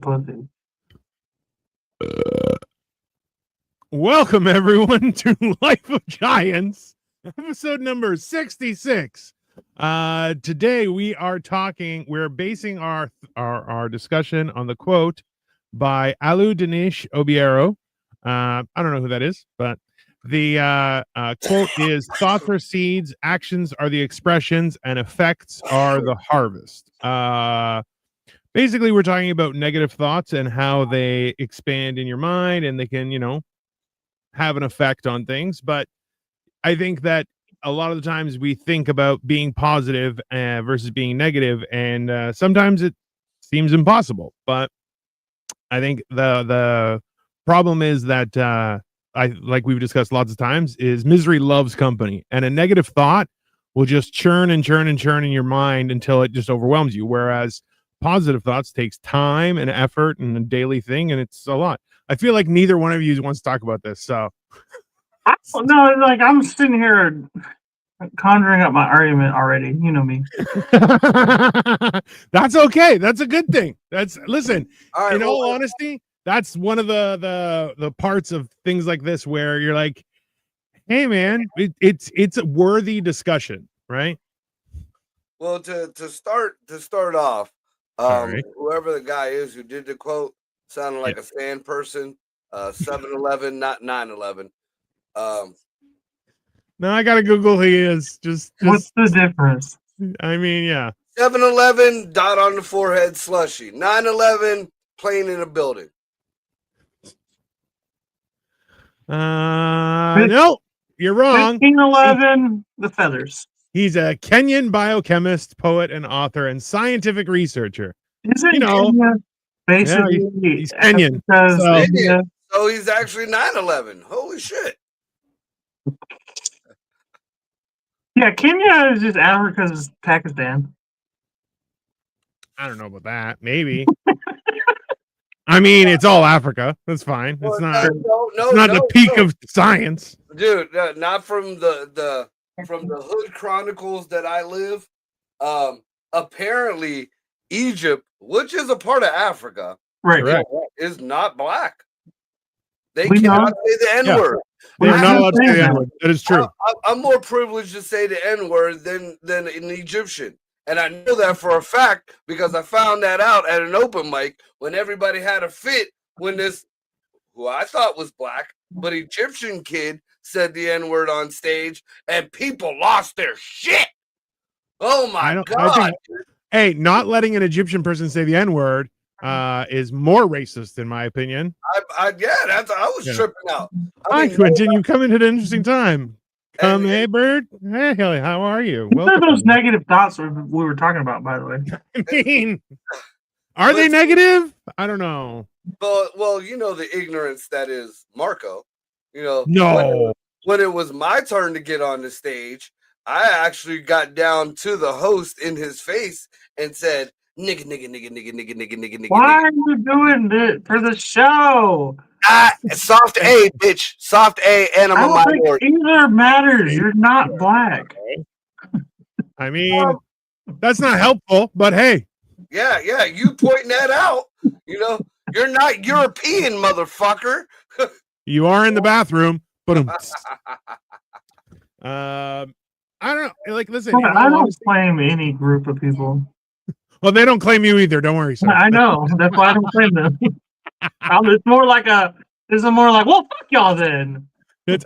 pussy. Welcome everyone to Life of Giants, episode number 66. Today we're basing our discussion on the quote by Aloo, Denish, Obiero. I don't know who that is, but the quote is: thoughts are seeds, actions are the expressions, and effects are the harvest. Basically, we're talking about negative thoughts and how they expand in your mind, and they can, have an effect on things. But I think that a lot of the times we think about being positive versus being negative, and sometimes it seems impossible. But I think the problem is that like we've discussed lots of times, is misery loves company, and a negative thought will just churn and churn and churn in your mind until it just overwhelms you. Whereas positive thoughts takes time and effort and a daily thing, and it's a lot. I feel like neither one of you wants to talk about this, so I don't know. Like, I'm sitting here conjuring up my argument already. You know me. that's okay. That's a good thing. Listen. All right, All honesty, that's one of the parts of things like this where you're like, hey man, it's a worthy discussion, right? Well, to start off, right. Whoever the guy is who did the quote sounded like a sand person. 7-Eleven, not 9/11. No, I gotta Google who he is. Just What's the difference? I mean, yeah. 7-Eleven, dot on the forehead, slushy. 9/11, plane in a building. No, you're wrong. 1511, the feathers. He's a Kenyan biochemist, poet, and author, and scientific researcher. Isn't Kenya basically he's Kenyan. So he's actually 9/11. Holy shit. Yeah, Kenya is just Africa's Pakistan. I don't know about that. Maybe. I mean, it's all Africa. That's fine. It's not. It's not the peak of science, dude. Not from the Hood Chronicles that I live. Apparently, Egypt, which is a part of Africa, right, is not black. They cannot say the N-word. They're not allowed to say the N-word. That is true. I'm more privileged to say the N-word than an Egyptian. And I know that for a fact because I found that out at an open mic when everybody had a fit when this, who I thought was black, but Egyptian kid said the N-word on stage and people lost their shit. Oh my God. Hey, not letting an Egyptian person say the N-word is more racist in my opinion. I was tripping out. Hi, Quentin, you come into an interesting time. Hey, Bird. Hey, how are you? What are those negative thoughts we were talking about, by the way? I mean, are they negative? I don't know. Well, you know the ignorance that is Marco. No. When it was my turn to get on the stage, I actually got down to the host in his face and said, nigga. Why are you doing this for the show? Soft A, bitch. Soft A, and I'm a minority. Either matters. You're not black. I mean, that's not helpful, but hey. Yeah. You pointing that out. You're not European, motherfucker. You are in the bathroom, but I don't know. Like, listen, I don't claim any group of people. Well, they don't claim you either. Don't worry, sir. I know. That's why I don't claim them. It's more like, well, fuck y'all then.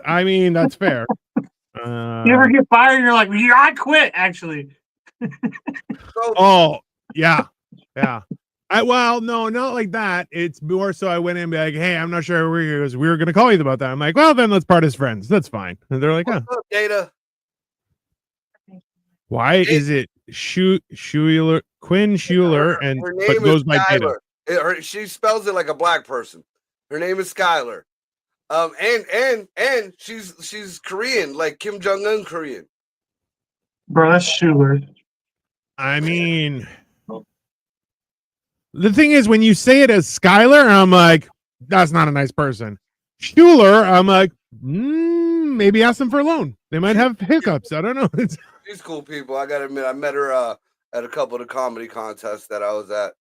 I mean, that's fair. You ever get fired and you're like, yeah, I quit, actually. Oh, yeah. Well, no, not like that. It's more so I went in and be like, hey, I'm not sure we were going to call you about that. I'm like, well, then let's part as friends. That's fine. And they're like, what's up, Data? Why is it Quinn Schuler but goes by Data? She spells it like a black person. Her name is Skylar. And she's Korean, like Kim Jong-un Korean. Bro, that's Schuler. I mean, the thing is, when you say it as Skylar, I'm like, that's not a nice person. Schuler, I'm like, maybe ask them for a loan. They might have hiccups. I don't know. She's cool people. I gotta admit, I met her at a couple of the comedy contests that I was at.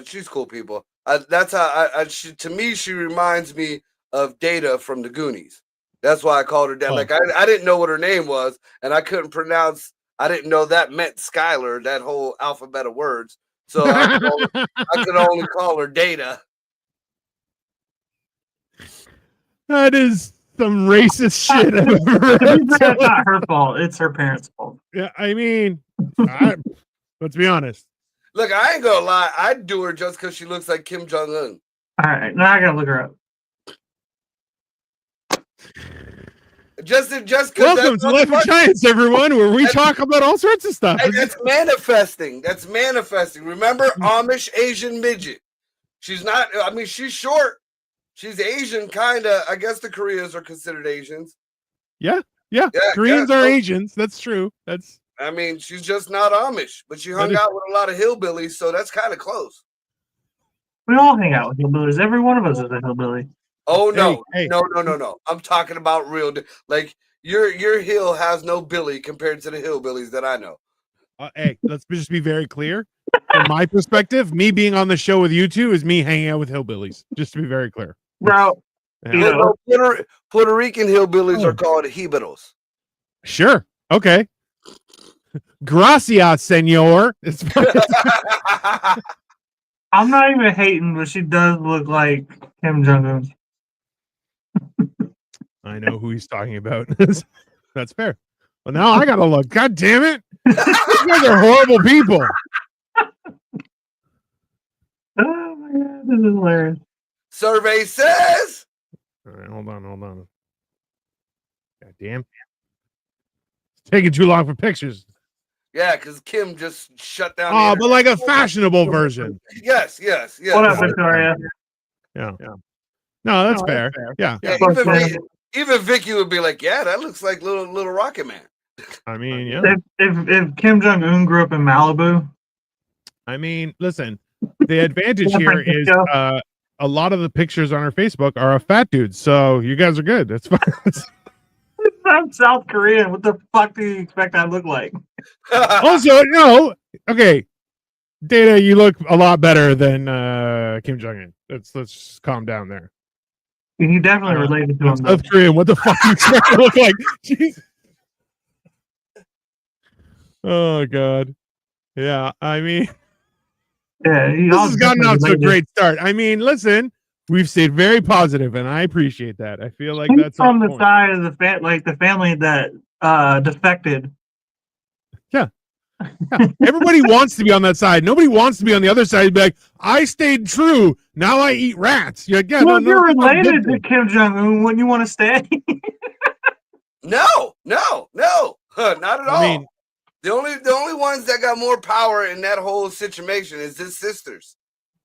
she's cool people. That's how to me, she reminds me of Data from the Goonies. That's why I called her that. Like I didn't know what her name was, and I couldn't pronounce. I didn't know that meant Skylar. That whole alphabet of words. So I could only call her Data. That is some racist shit I've ever read. That's not her fault. It's her parents' fault. Yeah, I mean, let's be honest. Look, I ain't gonna lie. I'd do her just because she looks like Kim Jong Un. All right, now I gotta look her up. Just welcome to Life of Giants, everyone, where we talk about all sorts of stuff. That's manifesting. That's manifesting. Remember, Amish Asian midget. She's not. I mean, she's short. She's Asian, kind of. I guess the Koreans are considered Asians. Yeah. Koreans are Asians. That's true. I mean, she's just not Amish, but she hung out with a lot of hillbillies, so that's kind of close. We all hang out with hillbillies. Every one of us is a hillbilly. Oh no, no! I'm talking about real. Like your hill has no Billy compared to the hillbillies that I know. Hey, let's just be very clear. From my perspective, me being on the show with you two is me hanging out with hillbillies. Just to be very clear, bro. Puerto Rican hillbillies are called jibaros. Sure. Okay. Gracias, senor. I'm not even hating, but she does look like Kim Jong-un. I know who he's talking about. That's fair. Well, now I gotta look. God damn it! You guys are horrible people. Oh my god, this is hilarious. Survey says. All right, hold on. God damn. It's taking too long for pictures. Yeah, because Kim just shut down. Oh, but like a fashionable version. Yes. What up, Victoria? Yeah. No, that's fair. Yeah. Even Vicky would be like, "Yeah, that looks like little Rocket Man." I mean, yeah. If Kim Jong-un grew up in Malibu. I mean, listen. The advantage here is a lot of the pictures on her Facebook are of fat dudes, so you guys are good. That's fine. I'm South Korean. What the fuck do you expect I look like? Also, no. Okay, Data, you look a lot better than Kim Jong-un. Let's just calm down there. He definitely related to him. South Korean. What the fuck do you expect to look like? Jeez. Oh god. Yeah, I mean, yeah, this has gotten off to a great start. I mean, listen, we've stayed very positive, and I appreciate that. I feel like that's from the side of the family that defected. Yeah. Everybody wants to be on that side. Nobody wants to be on the other side. Be like, I stayed true. Now I eat rats. You're like, yeah, well, you're related to Kim Jong-un. Wouldn't you want to stay? No, not at all. I mean, the only ones that got more power in that whole situation is his sisters.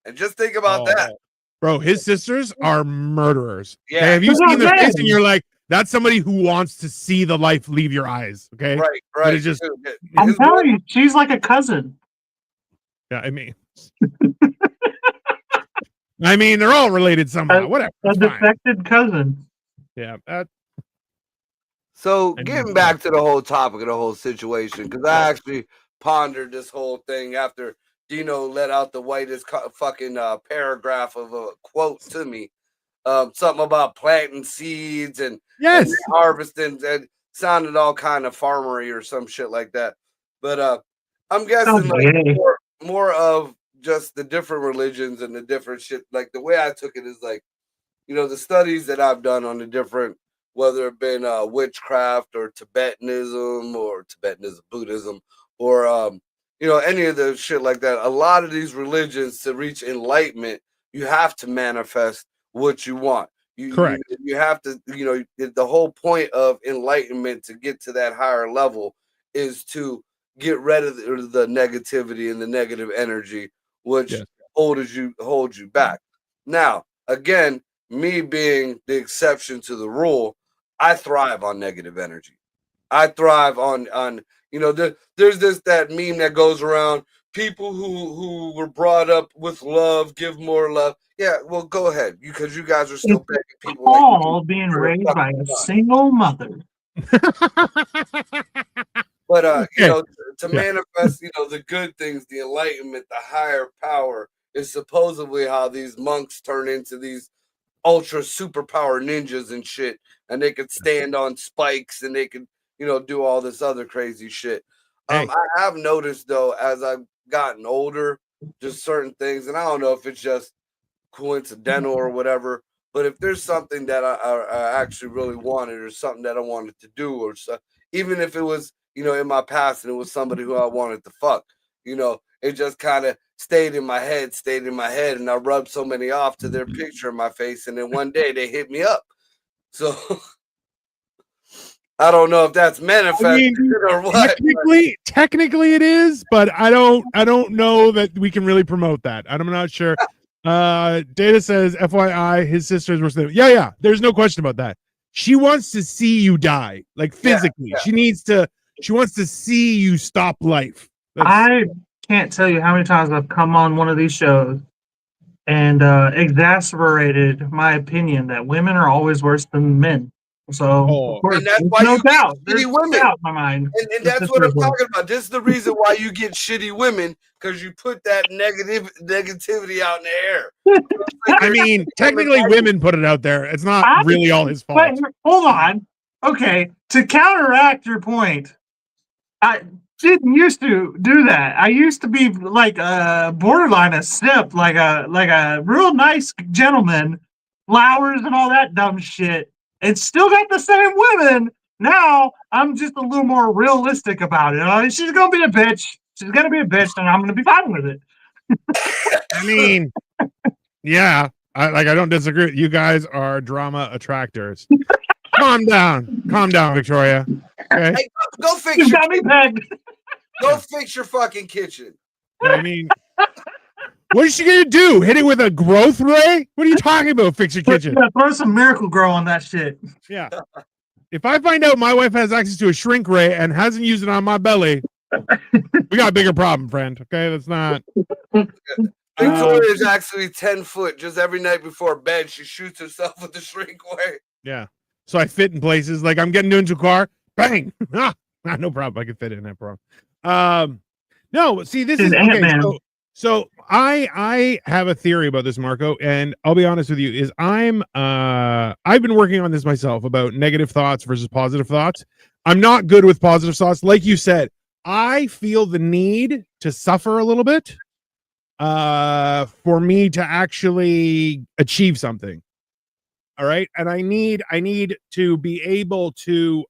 And just think about that. Bro, his sisters are murderers. Yeah. Okay, have you seen their face and you're like, that's somebody who wants to see the life leave your eyes. Okay. Right. It's just, I'm telling you, she's like a cousin. Yeah, I mean, they're all related somehow. Whatever. A defected cousin. Yeah. So getting back to the whole topic of the whole situation, because I actually pondered this whole thing after Dino let out the whitest fucking paragraph of a quote to me. Something about planting seeds and harvesting, that sounded all kind of farmery or some shit like that. But I'm guessing like more of just the different religions and the different shit. Like the way I took it is like, the studies that I've done on the different, whether it been witchcraft or Tibetan Buddhism, or any of the shit like that. A lot of these religions, to reach enlightenment, you have to manifest what you want. Correct. You have to, the whole point of enlightenment to get to that higher level is to get rid of the negativity and the negative energy, which holds you back. Now, again, me being the exception to the rule, I thrive on negative energy. I thrive on there's that meme that goes around, people who were brought up with love give more love. Yeah, well, go ahead, because you guys are still begging people. All being raised by a single mother. But to manifest, the good things, the enlightenment, the higher power, is supposedly how these monks turn into these ultra superpower ninjas and shit, and they could stand on spikes and they could, do all this other crazy shit. Hey. I have noticed though, as I've gotten older, just certain things, and I don't know if it's just coincidental or whatever, but if there's something that I actually really wanted, or something that I wanted to do, or so, even if it was, in my past and it was somebody who I wanted to fuck, it just kind of stayed in my head, and I rubbed so many off to their picture in my face, and then one day they hit me up. So I don't know if that's manifested or what. Technically it is, but I don't know that we can really promote that. I'm not sure. Data says, FYI, his sisters were saying, yeah, there's no question about that. She wants to see you die, like physically. Yeah. She wants to see you stop life. I can't tell you how many times I've come on one of these shows and exacerbated my opinion that women are always worse than men. So, of course, and that's why no you doubt. get shitty women. Doubt in my mind. And that's what I'm talking about. This is the reason why you get shitty women, because you put that negativity out in the air. I mean, technically women put it out there. It's not really all his fault. But hold on. Okay, to counteract your point, I didn't used to do that. I used to be like a borderline a simp, like a real nice gentleman, flowers and all that dumb shit. And still got the same women. Now I'm just a little more realistic about it. She's gonna be a bitch. She's gonna be a bitch, and I'm gonna be fine with it. I mean, yeah, I don't disagree. You guys are drama attractors. Calm down, Victoria. Okay, hey, go fix you got me pegged. Go fix your fucking kitchen. I mean, what is she gonna do? Hit it with a growth ray? What are you talking about? Fix your kitchen? Yeah, throw some Miracle Grow on that shit. Yeah. If I find out my wife has access to a shrink ray and hasn't used it on my belly, we got a bigger problem, friend. Okay, that's not. Victoria's actually 10 foot. Just every night before bed, she shoots herself with the shrink ray. Yeah. So I fit in places. Like I'm getting into a car, bang. No problem. I can fit in that problem. No, see, this is okay. So I have a theory about this, Marco, and I'll be honest with you, is I've been working on this myself about negative thoughts versus positive thoughts. I'm not good with positive thoughts. Like you said, I feel the need to suffer a little bit for me to actually achieve something. All right. And I need to be able to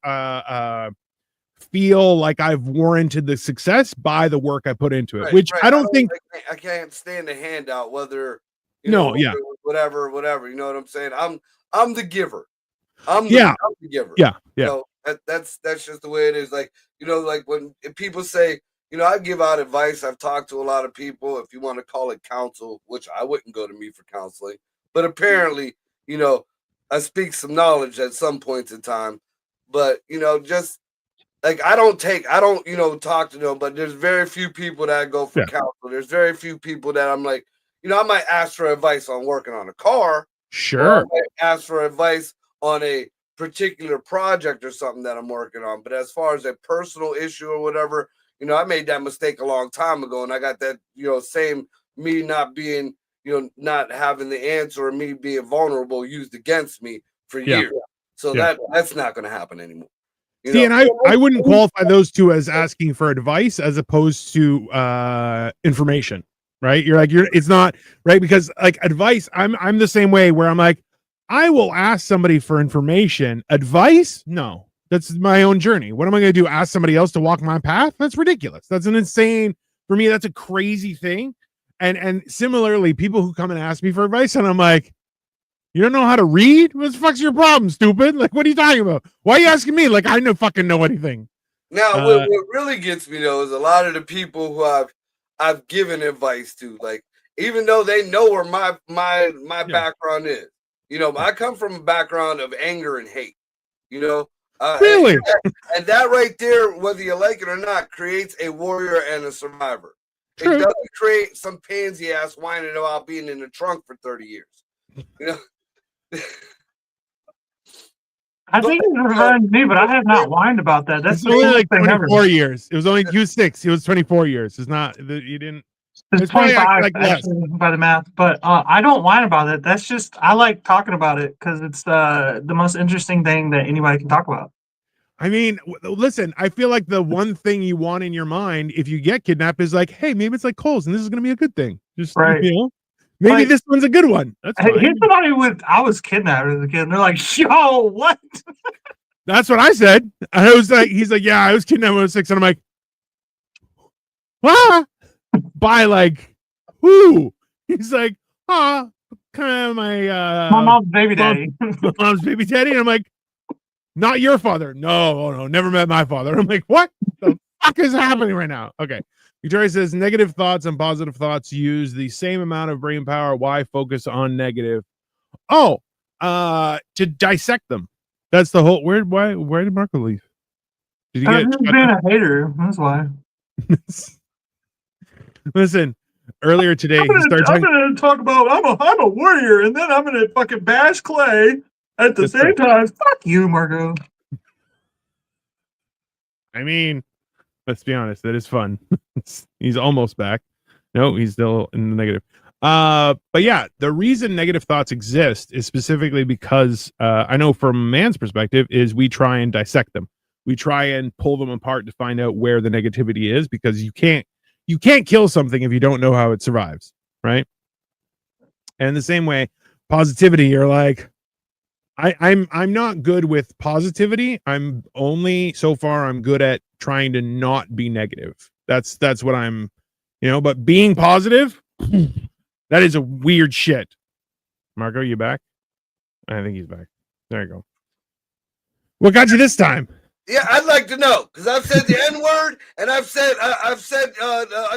feel like I've warranted the success by the work I put into it, right, which right. I don't think I can't stand a handout, whether whatever. You know what I'm saying? I'm the giver. I'm the giver. Yeah. That's just the way it is. Like, like when people say, I give out advice. I've talked to a lot of people, if you want to call it counsel, which I wouldn't go to me for counseling, but apparently, I speak some knowledge at some points in time, but just like I don't talk to them, but there's very few people that I go for counsel. There's very few people that I'm like, I might ask for advice on working on a car. Sure. I might ask for advice on a particular project or something that I'm working on. But as far as a personal issue or whatever, I made that mistake a long time ago, and I got that, same me not being, not having the answer or me being vulnerable used against me for years. So that's not going to happen anymore. See, and I wouldn't qualify those two as asking for advice as opposed to information, right? It's not right, because like advice, I'm the same way where I'm like, I will ask somebody for information. Advice, no, that's my own journey. What am I going to do? Ask somebody else to walk my path? That's ridiculous. That's an insane, for me, that's a crazy thing. And similarly, people who come and ask me for advice, and I'm like, you don't know how to read? What the fuck's your problem, stupid? Like, what are you talking about? Why are you asking me? Like, I don't fucking know anything. Now, what really gets me though is a lot of the people who I've given advice to, like, even though they know where my background is, I come from a background of anger and hate, really, and that right there, whether you like it or not, creates a warrior and a survivor. True. It doesn't create some pansy ass whining about being in the trunk for 30 years. I think it's referring to me, but I have not whined about that. That's only like 24 years. It was only Q6. It was 24 years. It's not that you didn't. It's probably 25 like less. actually by the math, but I don't whine about it. That's just I like talking about it because it's the most interesting thing that anybody can talk about. I mean, listen, I feel like the one thing you want in your mind if you get kidnapped is like, hey, maybe it's like Cole's and this is going to be a good thing. Just, Right. maybe Like, this one's a good one. That's fine. here's somebody with I was kidnapped as a kid, and they're like, "Yo, what?" That's what I said. I was like, he's like, yeah, I was kidnapped when I was 6, and I'm like, ah, by like who? He's like, kind of my mom's baby daddy. my mom's baby daddy, and I'm like, not your father. No, never met my father. I'm like, what the fuck is happening right now? Okay. Victoria says negative thoughts and positive thoughts use the same amount of brain power. Why focus on negative? Oh, to dissect them. That's the whole. Where did Marco leave? Did he get being a hater? That's why. Listen, earlier today I'm gonna talk about I'm a warrior, and then I'm gonna fucking bash Clay at the same time. Fuck you, Marco. I mean, let's be honest, that is fun. He's almost back. No, he's still in the negative. But yeah, the reason negative thoughts exist is specifically because I know from a man's perspective is we try and dissect them. We try and pull them apart to find out where the negativity is, because you can't kill something if you don't know how it survives, right? And the same way, positivity, you're like, I'm not good with positivity. I'm only so far I'm good at trying to not be negative. That's what I'm, but being positive, that is a weird shit. Marco, you back? I think he's back. There you go. What got you this time? Yeah, I'd like to know, because I've said the N-word, and I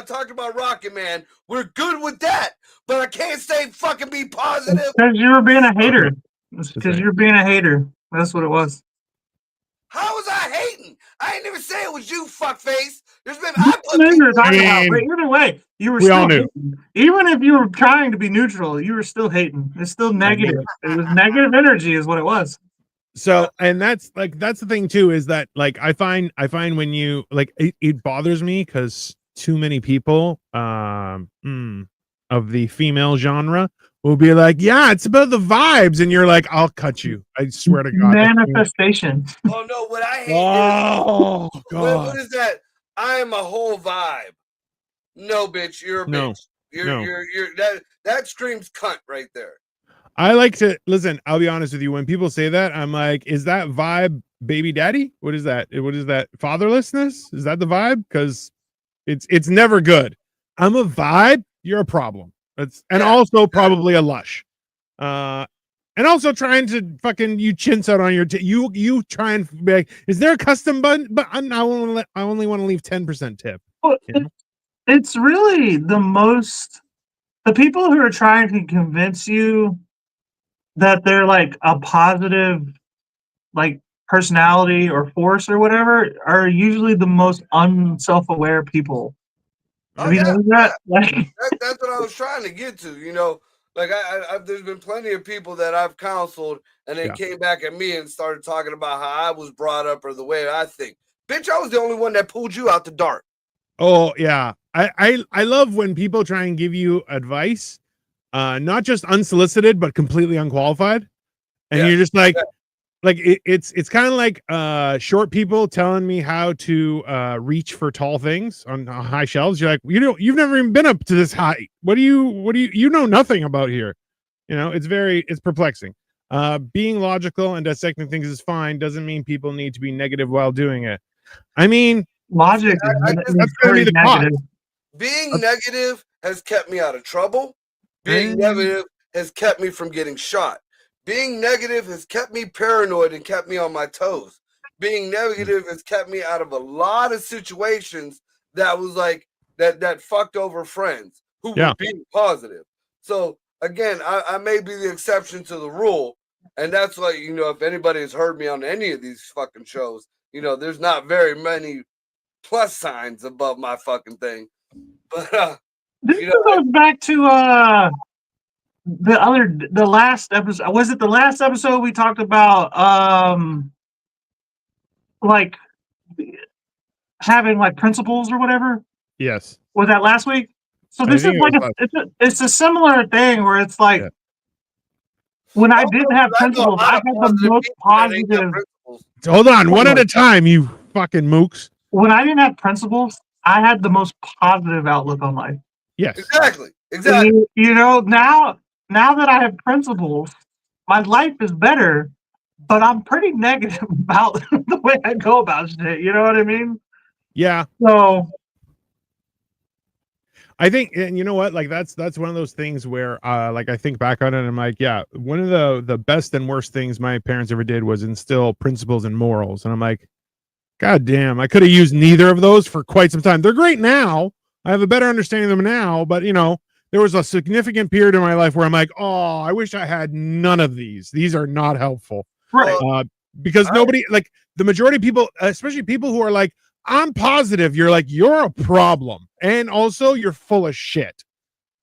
talked about Rocket Man. We're good with that, but I can't say fucking be positive. Because you were being a hater. Because you're being a hater. That's what it was. How was I hating? I ain't even say it was you, fuckface. There's been but either way, you were still hating. Even if you were trying to be neutral, you were still hating. It's still negative. It was negative energy, is what it was. So, and that's the thing too, is that like I find when you like it bothers me because too many people of the female genre will be like, yeah, it's about the vibes, and you're like, I'll cut you. I swear to God. Manifestation. Oh no, what I hate God. What is that? I am a whole vibe. No, bitch, you're a bitch. You're that screams cunt right there. I like to listen. I'll be honest with you. When people say that, I'm like, is that vibe baby daddy? What is that? What is that? Fatherlessness? Is that the vibe? Because it's never good. I'm a vibe. You're a problem. Also probably a lush. And also trying to fucking you chintz out on your you try and be like, is there a custom button? But I only want to leave 10% tip. Well, it's really the people who are trying to convince you that they're like a positive like personality or force or whatever are usually the most unself-aware people. Oh, yeah. That's what I was trying to get to, like there's been plenty of people that I've counseled and they came back at me and started talking about how I was brought up or the way I think. Bitch, I was the only one that pulled you out the dark. Oh yeah. I love when people try and give you advice, not just unsolicited, but completely unqualified. And you're just like, it's kind of like short people telling me how to reach for tall things on high shelves. You're like, you've never even been up to this height. What do you know nothing about here? It's perplexing. Being logical and dissecting things is fine. Doesn't mean people need to be negative while doing it. I mean, logic that's very negative. Being negative has kept me out of trouble. Being negative has kept me from getting shot. Being negative has kept me paranoid and kept me on my toes. Being negative has kept me out of a lot of situations that was like that fucked over friends who were being positive. So again, I may be the exception to the rule. And that's why, if anybody has heard me on any of these fucking shows, there's not very many plus signs above my fucking thing. But this goes back to the last episode. Was it the last episode we talked about like having like principles or whatever? Yes. Was that last week? So I this is think it like was it's a similar thing where it's like Yeah. when I No, didn't because have I know a principles, lot I of had the positive most people that ain't got positive. principles. Hold on, one at a time, you fucking mooks. When I didn't have principles, I had the most positive outlook on life. Yes. Exactly. Exactly. You know, now that I have principles, my life is better, but I'm pretty negative about the way I go about shit. You know what I mean? Yeah. So I think, and you know what, like that's one of those things where like I think back on it and I'm like, yeah, one of the best and worst things my parents ever did was instill principles and morals. And I'm like, god damn, I could have used neither of those for quite some time. They're great now. I have a better understanding of them now, but you know, there was a significant period in my life where I'm like, oh, I wish I had none of these. These are not helpful. right. Because nobody, like the majority of people, especially people who are like, I'm positive, you're like, you're a problem. And also you're full of shit.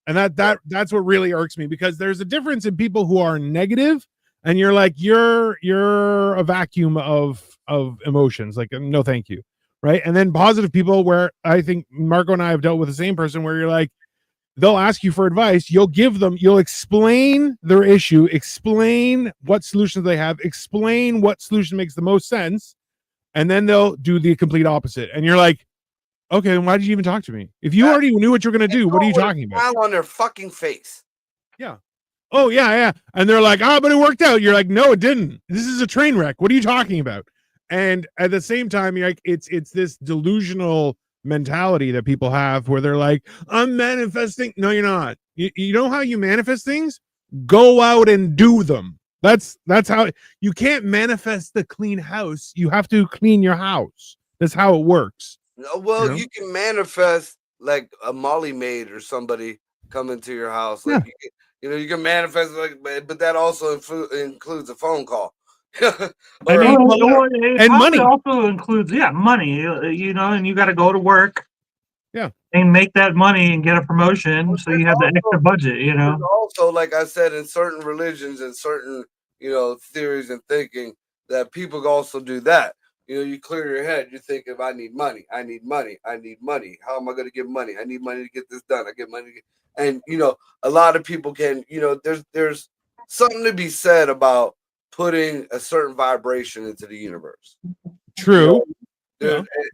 And that's what really irks me, because there's a difference in people who are negative and you're like, you're a vacuum of emotions. Like, no, thank you. Right. And then positive people, where I think Marco and I have dealt with the same person, where you're like, they'll ask you for advice, you'll give them, you'll explain their issue, explain what solutions they have, explain what solution makes the most sense, and then they'll do the complete opposite. And you're like, okay, then why did you even talk to me? If you already knew what you're going to do, what are you talking about? Smile on their fucking face. Yeah. Oh, yeah. And they're like, but it worked out. You're like, no, it didn't. This is a train wreck. What are you talking about? And at the same time, you're like, it's this delusional mentality that people have where they're like, I'm manifesting. No, you're not. You know how you manifest things? Go out and do them. That's how you can't manifest the clean house. You have to clean your house. That's how it works. Well, You know? you can manifest like a Molly maid or somebody coming to your house. Like you can manifest like, but that also includes a phone call. I mean, It and probably money. also includes money. You know, and you got to go to work. Yeah. And make that money and get a promotion, so you have the extra budget. You know. Also, like I said, in certain religions and certain theories and thinking, that people also do that. You clear your head. You think, if I need money, I need money, I need money. How am I going to get money? I need money to get this done. I get money, and a lot of people can. There's something to be said about putting a certain vibration into the universe. True.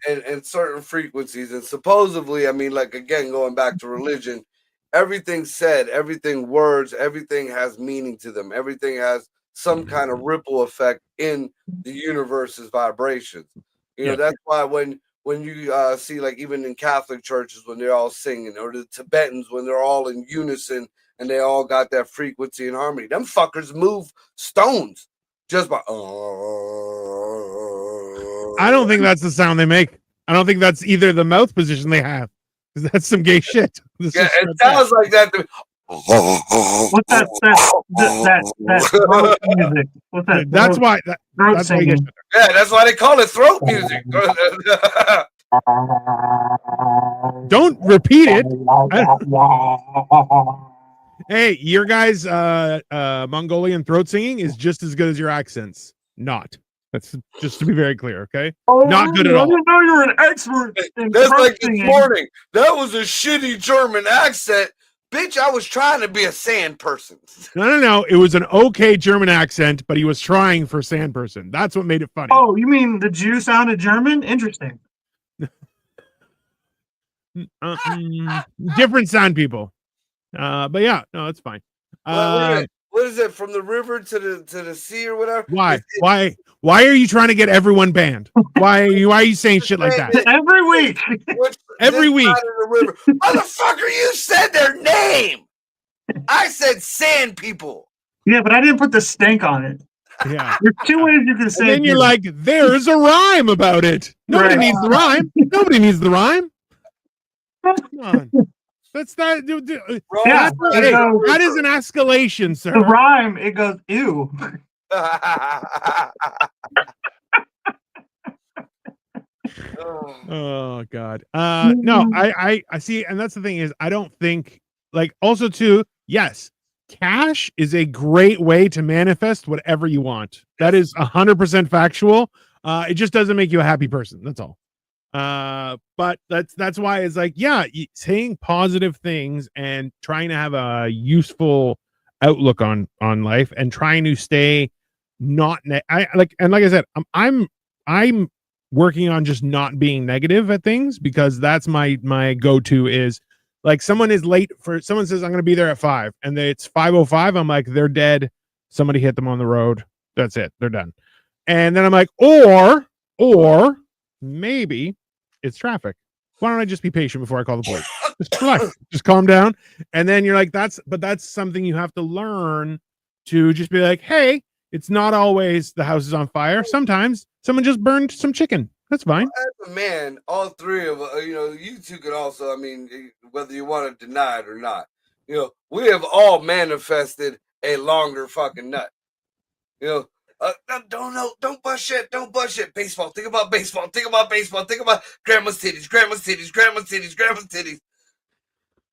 And certain frequencies, and supposedly, I mean, like, again, going back to religion, everything said, everything words, everything has meaning to them. Everything has some kind of ripple effect in the universe's vibrations. That's why when you see, like, even in Catholic churches, when they're all singing, or the Tibetans when they're all in unison and they all got that frequency and harmony, them fuckers move stones just by I don't think that's the sound they make. I don't think that's either the mouth position they have, because that's some gay shit. It sounds like that to me. What's that throat music? What's that? That's why. That's why you get. Yeah, that's why they call it throat music. Don't repeat it. Hey, your guys' Mongolian throat singing is just as good as your accents. Not. That's just to be very clear, okay? Not good at all. I didn't know you were an expert. That's like this morning. That was a shitty German accent. Bitch, I was trying to be a sand person. No. It was an okay German accent, but he was trying for sand person. That's what made it funny. Oh, you mean the Jew sounded German? Interesting. Different sound people. But yeah, no, it's fine. What is it? From the river to the sea or whatever? Why are you trying to get everyone banned? Why are you saying shit like that? Every week. Every week. Motherfucker, you said their name. I said sand people. Yeah, but I didn't put the stank on it. Yeah. There's two ways you can say it. And then you're like, there's a rhyme about it. Nobody needs the rhyme. Nobody needs the rhyme. Come on. That's that. Yeah, that is an escalation, sir. The rhyme, it goes, ew. Oh God. No, I see, and that's the thing is, I don't think, like, also too, yes, cash is a great way to manifest whatever you want. That is 100% factual. It just doesn't make you a happy person. That's all. But that's why it's like, yeah, saying positive things and trying to have a useful outlook on life and trying to stay not like I said, I'm working on just not being negative at things, because that's my go-to is like someone is late for someone says I'm going to be there at 5 and it's 5:05. I'm like, they're dead. Somebody hit them on the road. That's it. They're done. And then I'm like, or maybe it's traffic. Why don't I just be patient before I call the police? Just relax, just calm down. And then you're like, that's something you have to learn, to just be like, hey, it's not always the house is on fire. Sometimes someone just burned some chicken. That's fine. As a man, all three of you two could also, I mean, whether you want to deny it or not, we have all manifested a longer fucking nut. Don't bust shit. Don't bust shit. Baseball. Think about baseball. Think about baseball. Think about grandma's titties. Grandma's titties. Grandma's titties. Grandma's titties.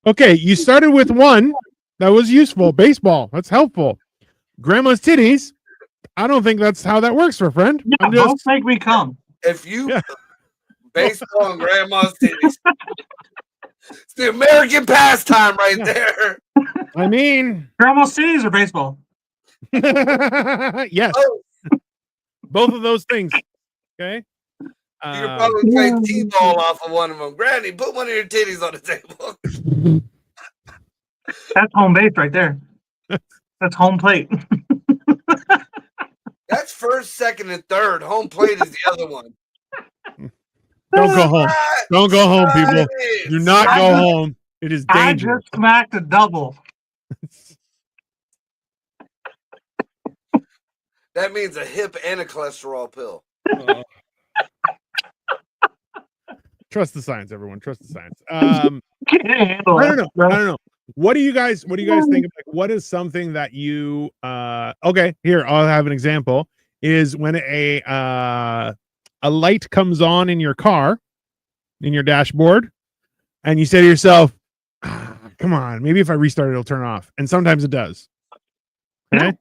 Okay, you started with one that was useful. Baseball. That's helpful. Grandma's titties. I don't think that's how that works, for a friend. Yeah, both make me come. If you baseball and grandma's titties, it's the American pastime right there. I mean, grandma's titties or baseball? Yes, both of those things. Okay, you can probably play T-ball off of one of them. Granny, put one of your titties on the table. That's home base right there. That's home plate. That's first, second, and third. Home plate is the other one. Don't go home. Don't go home, people. Do not go home. It is dangerous. I just smacked a double. That means a hip and a cholesterol pill. Trust the science, everyone. Trust the science. I don't know. What do you guys think of, like, what is something that you okay, here, I'll have an example, is when a light comes on in your car, in your dashboard, and you say to yourself, come on, maybe if I restart it'll turn off. And sometimes it does. Okay?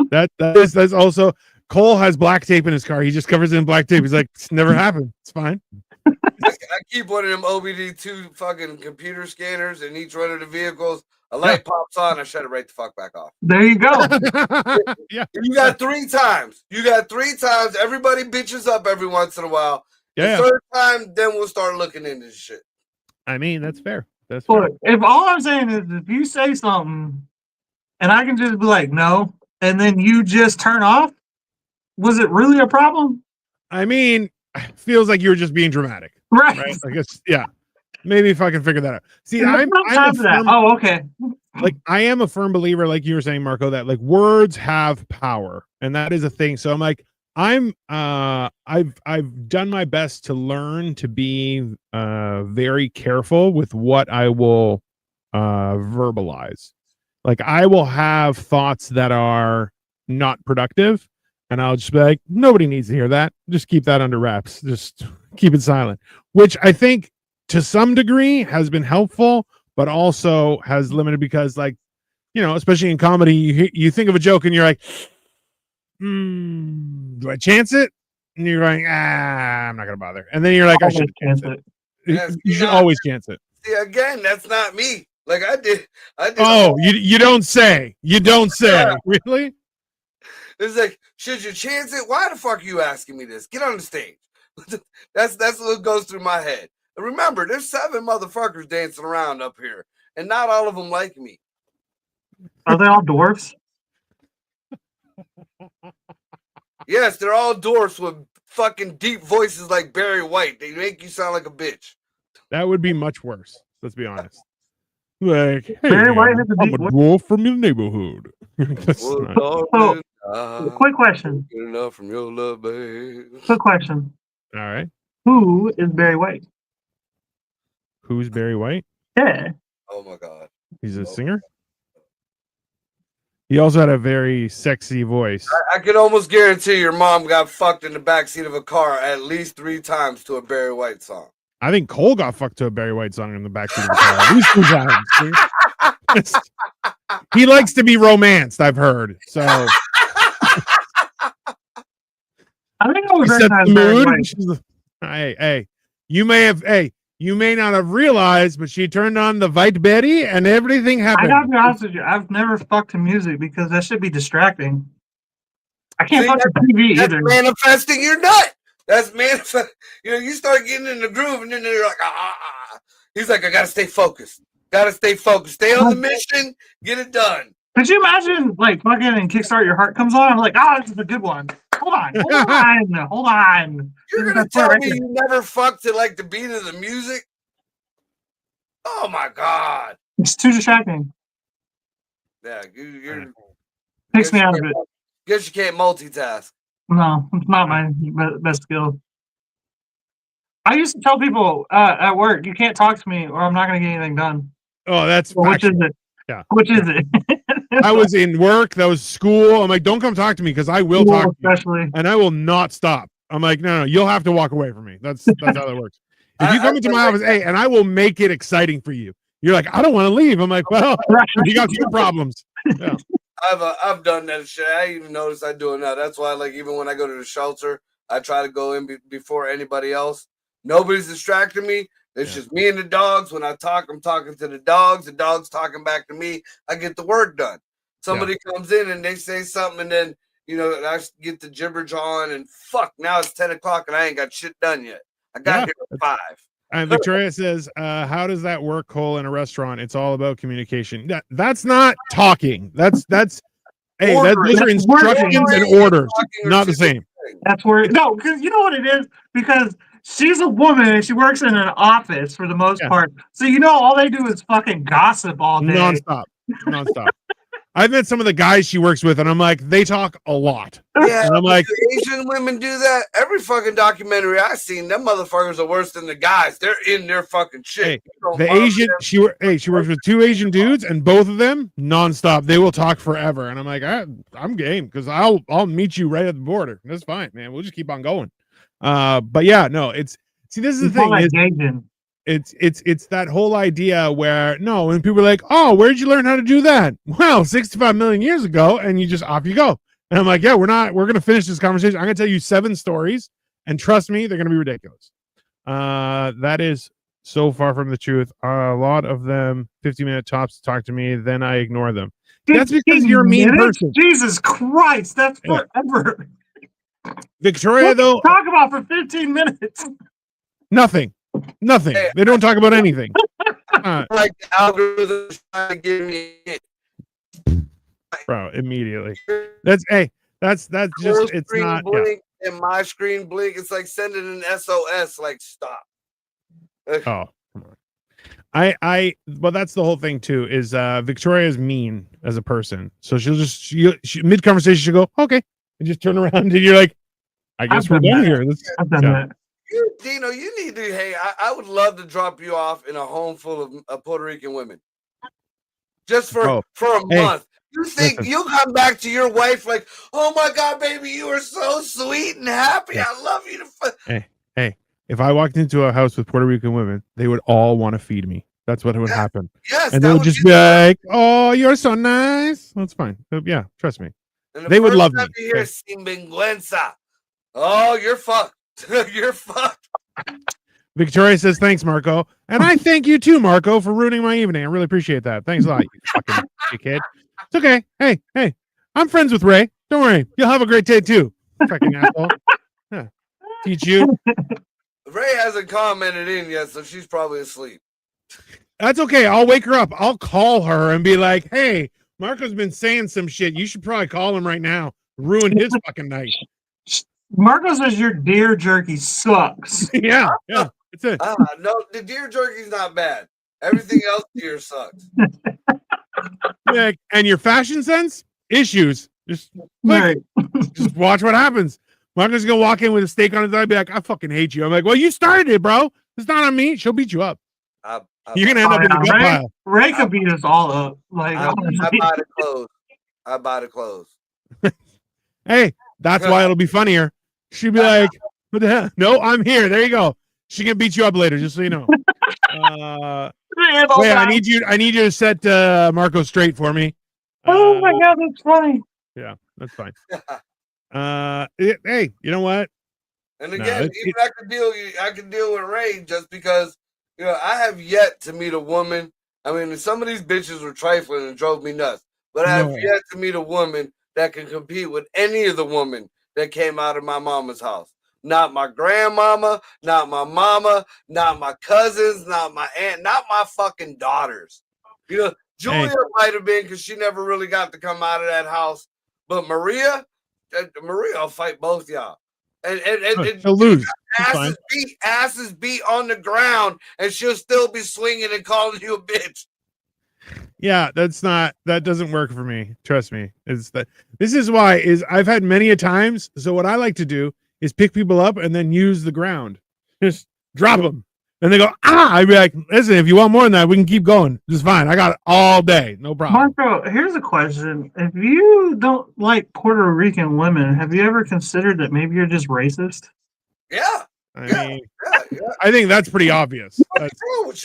That's also, Cole has black tape in his car. He just covers it in black tape. He's like, it's never happened. It's fine. I keep one of them OBD2 fucking computer scanners in each one of the vehicles. A light pops on, I shut it right the fuck back off. There you go. Yeah. You got 3 times. Everybody bitches up every once in a while. Yeah. The third time, then we'll start looking into this shit. I mean, that's fair. That's fair. fair. If all I'm saying is if you say something and I can just be like, no, and then you just turn off, was it really a problem? I mean, it feels like you were just being dramatic. Right. I guess, yeah. Maybe if I can figure that out. See, I'm okay. Like, I am a firm believer, like you were saying, Marco, that like words have power, and that is a thing. So I'm like, I've done my best to learn to be very careful with what I will verbalize. Like, I will have thoughts that are not productive, and I'll just be like, nobody needs to hear that. Just keep that under wraps. Just keep it silent, which I think to some degree has been helpful, but also has limited, because, like, especially in comedy, you think of a joke and you're like, do I chance it? And you're going, I'm not going to bother. And then you're like, I should chance it. You should always chance it. See, again, that's not me. Like, I did. Oh, you don't say. You don't say. Yeah. Really? It's like, should you chance it? Why the fuck are you asking me this? Get on the stage. That's what goes through my head. And remember, there's 7 motherfuckers dancing around up here, and not all of them like me. Are they all dwarfs? Yes, they're all dwarfs with fucking deep voices like Barry White. They make you sound like a bitch. That would be much worse. Let's be honest. Like, hey, Barry White has I'm a dwarf from your neighborhood. Quick question. Good enough from your love, babe. Quick question. All right. Who is Barry White? Who's Barry White? Yeah. Oh my God. He's a singer. He also had a very sexy voice. I could almost guarantee your mom got fucked in the backseat of a car at least 3 times to a Barry White song. I think Cole got fucked to a Barry White song in the backseat of the car at least 2 times. He likes to be romanced, I've heard. So I think I was the mood. Hey, you may not have realized, but she turned on the White Betty and everything I happened. gotta be honest with you. I've never fucked to music because that should be distracting. I can't See, fuck to TV That's either. manifesting your nut. That's manifest. You start getting in the groove, and then they're like, ah. He's like, I gotta stay focused. Gotta stay focused. Stay on the mission. Get it done. Could you imagine, like, fucking and Kickstart Your Heart comes on? I'm like, this is a good one. Hold on. You're gonna tell me you never fucked to like the beat of the music? Oh my god! It's too distracting. Yeah, you're Takes me out of it. Guess you can't multitask. No, it's not my best skill. I used to tell people at work, you can't talk to me or I'm not going to get anything done. Oh, that's which is it? Yeah. Which is it? I was in work. That was school. I'm like, don't come talk to me because I will talk to you, and I will not stop. I'm like, no, you'll have to walk away from me. That's how that works. If you come into my office, and I will make it exciting for you. You're like, I don't want to leave. I'm like, well, you got two problems. Yeah. I've done that shit. I even noticed I do it now. That's why, like, even when I go to the shelter, I try to go in before anybody else. Nobody's distracting me. It's just me and the dogs. When I talk, I'm talking to the dogs. The dog's talking back to me. I get the work done. Somebody comes in and they say something, and then I get the gibberish on, and fuck, now it's 10 o'clock and I ain't got shit done yet. I got here at 5. And Victoria says, how does that work, Cole, in a restaurant? It's all about communication. That's not talking. That's those are instructions and orders, not the same. That's where because you know what it is? Because she's a woman and she works in an office for the most part. So all they do is fucking gossip all day. Nonstop. I've met some of the guys she works with, and I'm like, they talk a lot. Yeah, and I'm like, Asian women do that. Every fucking documentary I've seen, them motherfuckers are worse than the guys. They're in their fucking shit. The Asian, she works with 2 Asian dudes, and both of them nonstop. They will talk forever, and I'm like, I'm game because I'll meet you right at the border. That's fine, man. We'll just keep on going. But yeah, no, this is the thing. It's that whole idea where when people are like, oh, where'd you learn how to do that? Well, 65 million years ago, and you just off you go. And I'm like, we're gonna finish this conversation. I'm gonna tell you 7 stories, and trust me, they're gonna be ridiculous. That is so far from the truth. A lot of them 50-minute tops to talk to me, then I ignore them. That's because you're a mean person. Jesus Christ, that's forever. Victoria, though, talk about for 15 minutes. Nothing. Hey, they don't talk about anything. Like the algorithm trying to give me it. Bro, immediately. That's just it's not. Blink and my screen blink. It's like sending an SOS. Like stop. Oh, come on. Well, that's the whole thing too. Is Victoria is mean as a person, so she'll just mid conversation she'll go okay and just turn around and you're like, I guess we're done here. I've done that. Dino, you need to. Hey, I would love to drop you off in a home full of Puerto Rican women, just for a month. You think you'll come back to your wife like, oh my god, baby, you are so sweet and happy. I love you. Hey, if I walked into a house with Puerto Rican women, they would all want to feed me. That's what would happen. Yes, and they would just be like, oh, you're so nice. That's fine. Yeah, trust me. They would love me. Here, sinvergüenza. Oh, you're fucked. You're fucked. Victoria says, thanks, Marco. And I thank you too, Marco, for ruining my evening. I really appreciate that. Thanks a lot, you fucking kid. It's okay. Hey, I'm friends with Ray. Don't worry. You'll have a great day too. Fucking asshole. Yeah. Teach you. Ray hasn't commented in yet, so she's probably asleep. That's okay. I'll wake her up. I'll call her and be like, hey, Marco's been saying some shit. You should probably call him right now. Ruin his fucking night. Marco says your deer jerky sucks. Yeah. That's it. No, the deer jerky's not bad. Everything else here sucks. And your fashion sense? Issues. Just watch what happens. Marco's gonna walk in with a steak on his eye and be like, I fucking hate you. I'm like, well, you started it, bro. It's not on me. She'll beat you up. You're gonna end up in the gut pile. Ray could beat us all up. Like I buy the clothes. I buy the clothes. Hey, that's why it'll be funnier. She'd be like, what the hell? No, I'm here. There you go. She can beat you up later, just so you know. Wait, I need you to set Marco straight for me. Oh my god, that's funny. Yeah, that's fine. Hey, you know what? And No, again, even I could deal with Ray just because, I have yet to meet a woman. I mean, some of these bitches were trifling and drove me nuts, but I have yet to meet a woman that can compete with any of the women that came out of my mama's house. Not my grandmama, not my mama, not my cousins, not my aunt, not my fucking daughters. Julia might have been because she never really got to come out of that house, but Maria will fight both y'all. And she'll lose. Asses beat on the ground, and she'll still be swinging and calling you a bitch. Yeah, that doesn't work for me. Trust me. This is why I've had many a times. So what I like to do is pick people up and then use the ground. Just drop them. And they go, I'd be like, listen, if you want more than that, we can keep going. Just fine. I got it all day. No problem. Marco, here's a question. If you don't like Puerto Rican women, have you ever considered that maybe you're just racist? Yeah. I think that's pretty obvious.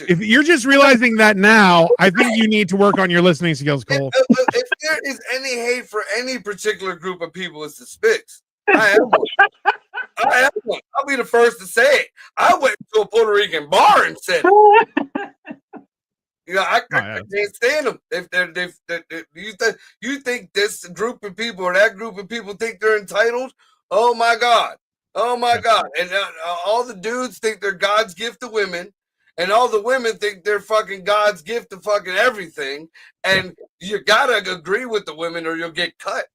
If you're just realizing that now, I think you need to work on your listening skills, Cole. If there is any hate for any particular group of people, it's the Spics. I am one. I'll be the first to say it. I went to a Puerto Rican bar and said it. I can't stand them. You think this group of people or that group of people think they're entitled? Oh my God. And all the dudes think they're God's gift to women, and all the women think they're fucking God's gift to fucking everything. And you gotta agree with the women or you'll get cut.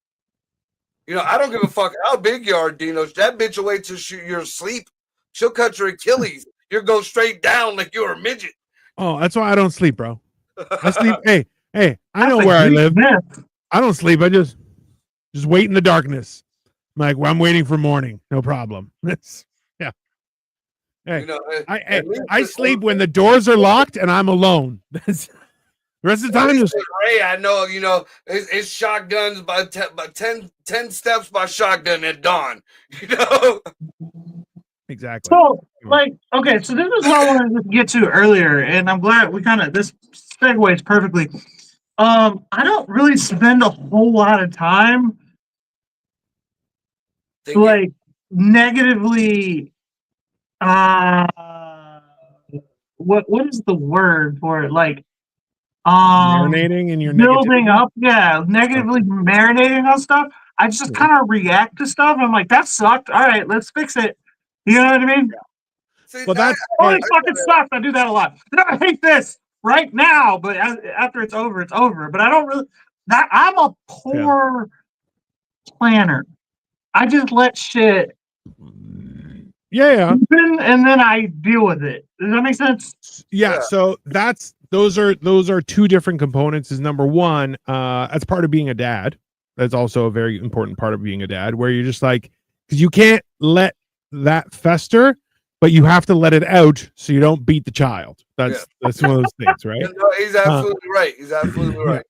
I don't give a fuck how big you are, Dino. That bitch will wait till you're asleep. She'll cut your Achilles. You'll go straight down like you're a midget. Oh, that's why I don't sleep, bro. I sleep. Hey, I know where I live. I don't sleep. I just wait in the darkness. Like, I'm waiting for morning. No problem. Yeah. Hey, I sleep when the doors are locked and I'm alone. The rest of the time, just Ray, I know, it's shotguns by 10 steps by shotgun at dawn. Exactly. So, okay, so this is what I wanted to get to earlier, and I'm glad this segues perfectly. I don't really spend a whole lot of time negatively what is the word for it? Marinating in your building up, negatively marinating on stuff. I just kind of react to stuff. I'm like, that sucked. All right, let's fix it. You know what I mean? See, well, that's fucking sucks. I do that a lot. I hate this right now, but after it's over, it's over. But I don't really. I'm a poor planner. I just let shit. And then I deal with it. Does that make sense? Yeah. So those are two different components. Is number one, that's part of being a dad. That's also a very important part of being a dad, where you're just like, because you can't let that fester, but you have to let it out so you don't beat the child. That's one of those things, right? No, he's absolutely right. He's absolutely right.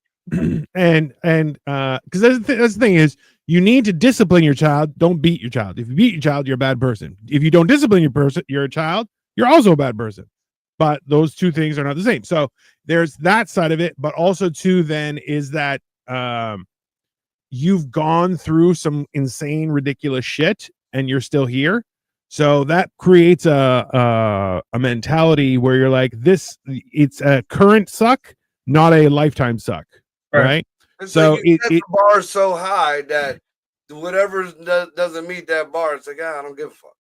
And because that's the thing is, you need to discipline your child. Don't beat your child. If you beat your child, you're a bad person. If you don't discipline your child, you're also a bad person. But those two things are not the same. So there's that side of it, but also too then is that you've gone through some insane, ridiculous shit, and you're still here. So that creates a mentality where you're like, it's a current suck, not a lifetime suck, right? So you set the bar so high that whatever doesn't meet that bar, it's like, I don't give a fuck.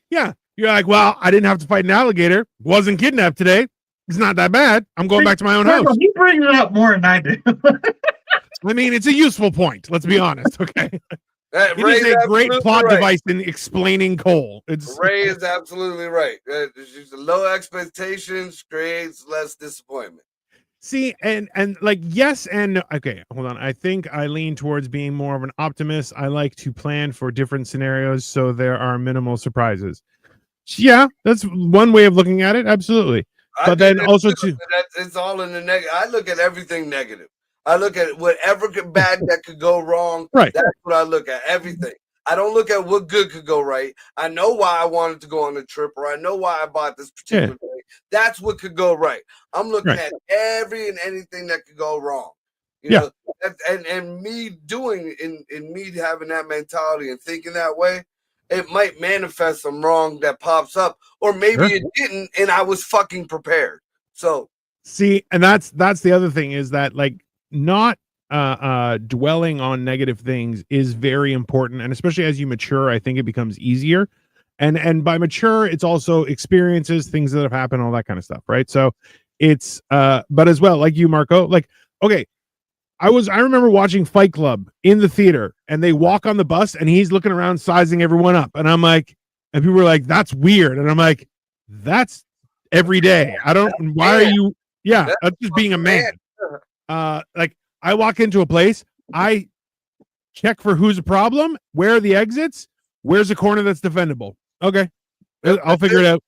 Yeah, you're like, well, I didn't have to fight an alligator. Wasn't kidnapped today. It's not that bad. I'm going back to my own house. He brings it up more than I do. I mean, it's a useful point. Let's be honest, okay? It is a great plot device in explaining Cole. Ray is absolutely right. Low expectations creates less disappointment. See, and like, yes and no. Okay, hold on. I think I lean towards being more of an optimist. I like to plan for different scenarios so there are minimal surprises. Yeah, that's one way of looking at it. Absolutely. But then also it's all in the negative. I look at everything negative. I look at whatever bad that could go wrong. Right. That's what I look at. Everything. I don't look at what good could go right. I know why I wanted to go on the trip, or I know why I bought this particular thing. That's what could go right. I'm looking at every and anything that could go wrong. You know, and me doing in me having that mentality and thinking that way, it might manifest some wrong that pops up, or maybe it didn't, and I was fucking prepared. So see, and that's the other thing is that like not dwelling on negative things is very important, and especially as you mature, I think it becomes easier. And by mature, it's also experiences, things that have happened, all that kind of stuff, right? So it's but as well, like you, Marco, like okay, I remember watching Fight Club in the theater, and they walk on the bus, and he's looking around, sizing everyone up, and I'm like, and people were like, "That's weird," and I'm like, "That's every day." I don't. Why are you? Yeah, that's just being a man. Like I walk into a place, I check for who's a problem, where are the exits, where's the corner that's defendable. Okay, I'll figure it out.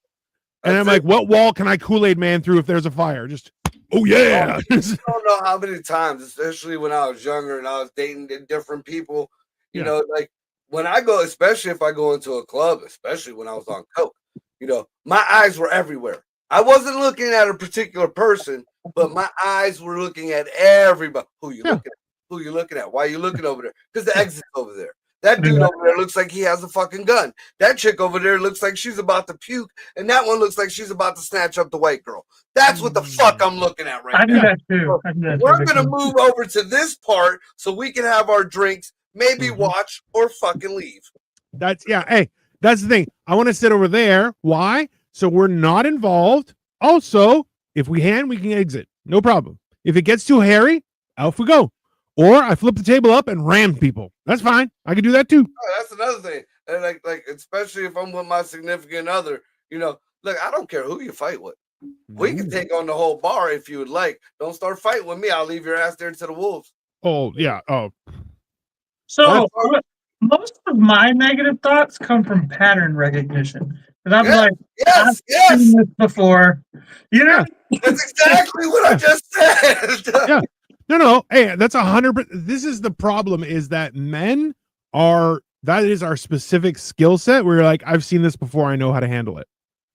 And I'm like, what wall can I Kool-Aid man through if there's a fire? Just, oh yeah. I don't know how many times, especially when I was younger and I was dating different people, you know, like when I go, especially if I go into a club, especially when I was on coke, you know, my eyes were everywhere. I wasn't looking at a particular person, but my eyes were looking at everybody. Who you looking at? Who you looking at? Why are you looking over there? Because the exit's over there. That dude over there looks like he has a fucking gun. That chick over there looks like she's about to puke, and that one looks like she's about to snatch up the white girl. That's what the fuck I'm looking at right now. I do that too. So we're gonna move over to this part so we can have our drinks, maybe watch, or fucking leave. That's hey, that's the thing. I want to sit over there. Why? So we're not involved. Also, if we can exit. No problem. If it gets too hairy, off we go. Or I flip the table up and ram people. That's fine. I can do that too. Oh, that's another thing. And like especially if I'm with my significant other, you know, look, I don't care who you fight with. We can take on the whole bar if you would like. Don't start fighting with me. I'll leave your ass there to the wolves. Oh, yeah. Oh. So most of my negative thoughts come from pattern recognition. And I'm like, I've seen this before. You know? That's exactly what I just said. Yeah. No. Hey, that's 100%. This is the problem is that men that is our specific skill set. We're like, I've seen this before. I know how to handle it.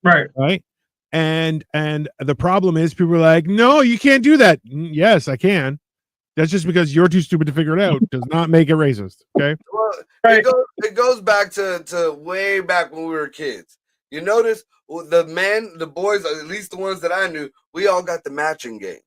Right. Right. And the problem is people are like, no, you can't do that. Yes, I can. That's just because you're too stupid to figure it out. Does not make it racist. Okay. Well, it goes back to way back when we were kids. You notice the boys, at least the ones that I knew, we all got the matching games.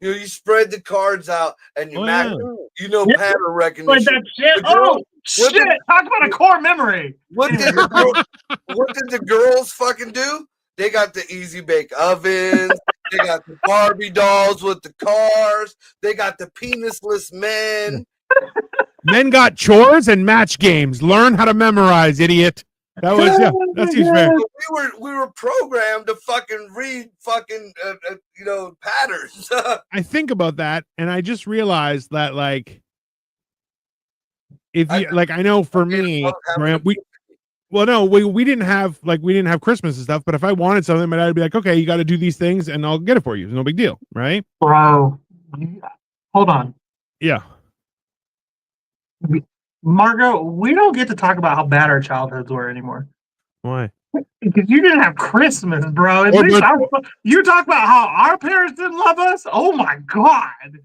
You know, you spread the cards out and you match them. You know, pattern recognition. Like that shit. Talk about a core memory. What did the girls fucking do? They got the easy bake ovens. They got the Barbie dolls with the cars. They got the penisless men. Men got chores and match games. Learn how to memorize, idiot. That was that's huge, man. We were programmed to fucking read fucking patterns. I think about that, and I just realized that like if you I know for me, we didn't have Christmas and stuff, but if I wanted something, my dad would be like, okay, you got to do these things, and I'll get it for you. It's no big deal, right? Bro, hold on. Yeah. Margot, we don't get to talk about how bad our childhoods were anymore. Why? Because you didn't have Christmas, bro. You talk about how our parents didn't love us. Oh my god!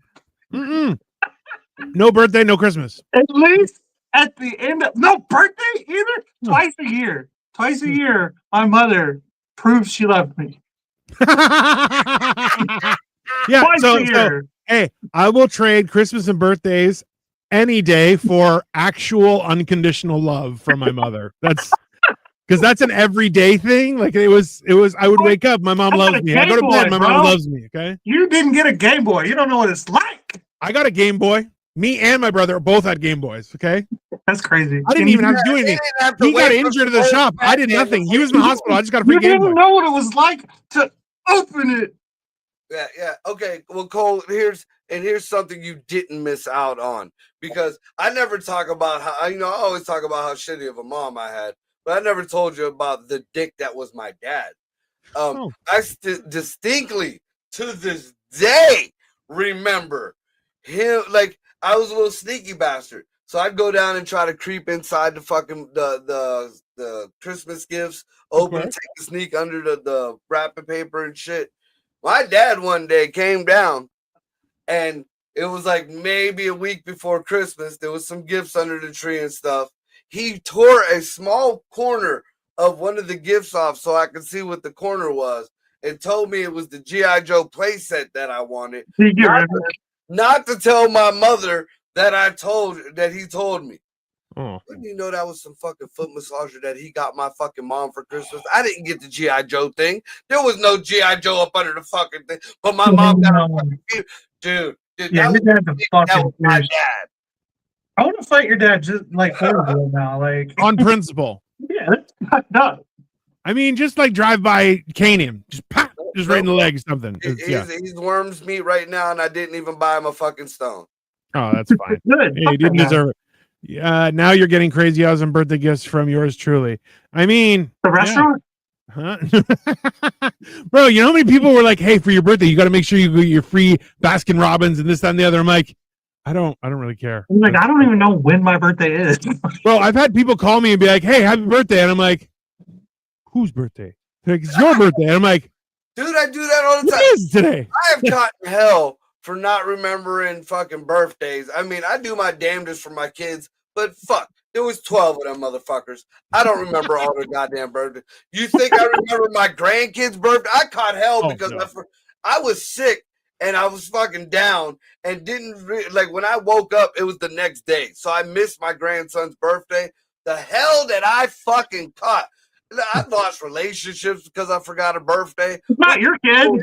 No birthday, no Christmas. At least at the end of no birthday either. Twice a year. Twice a year, my mother proves she loved me. Yeah. So, hey, I will trade Christmas and birthdays any day for actual unconditional love from my mother. That's because that's an everyday thing. Like it was. I would wake up, my mom loves me. I go to bed, my mom loves me. Okay. You didn't get a Game Boy. You don't know what it's like. I got a Game Boy. Me and my brother both had Game Boys. Okay. That's crazy. I didn't even have to do anything. He got injured at the shop. I did nothing. He was in the hospital. I just got a free Game Boy. You didn't know what it was like to open it. Yeah. Okay. Well, Cole, here's something you didn't miss out on, because I never talk about how I always talk about how shitty of a mom I had, but I never told you about the dick that was my dad. I distinctly to this day remember him. Like I was a little sneaky bastard, so I'd go down and try to creep inside the fucking the Christmas gifts, take a sneak under the wrapping paper and shit. My dad one day came down, and it was like maybe a week before Christmas. There was some gifts under the tree and stuff. he tore a small corner of one of the gifts off so I could see what the corner was, and told me it was the G.I. Joe playset that I wanted. Not to tell my mother that he told me. Oh. Didn't you know that was some fucking foot massager that he got my fucking mom for Christmas? I didn't get the G.I. Joe thing. There was no G.I. Joe up under the fucking thing. But my mom got a fucking dude. Yeah, that was my dad. I want to fight your dad just like horrible now. Like On principle. Yeah, that's fucked up. I mean, just like drive by cane him. Just pop, just right in the leg or something. He's worm's meat right now, and I didn't even buy him a fucking stone. Oh, that's fine. Good. Hey, he didn't deserve it. Now you're getting crazy hours and birthday gifts from yours truly. I mean, the restaurant? Huh? Bro, you know how many people were like, hey, for your birthday, you got to make sure you get your free Baskin Robbins and this, that, and the other. I'm like, I don't really care. I'm like, I don't even know when my birthday is. Bro, I've had people call me and be like, hey, happy birthday. And I'm like, whose birthday? They're like, it's your birthday. And I'm like, dude, I do that all the time. What is today? I have gotten hell for not remembering fucking birthdays. I mean, I do my damnedest for my kids, but fuck, there was 12 of them motherfuckers. I don't remember all their goddamn birthdays. You think I remember my grandkids' birthday? I caught hell because I was sick and I was fucking down and didn't like when I woke up, it was the next day. So I missed my grandson's birthday. The hell that I fucking caught. I've lost relationships because I forgot a birthday. Not your kid.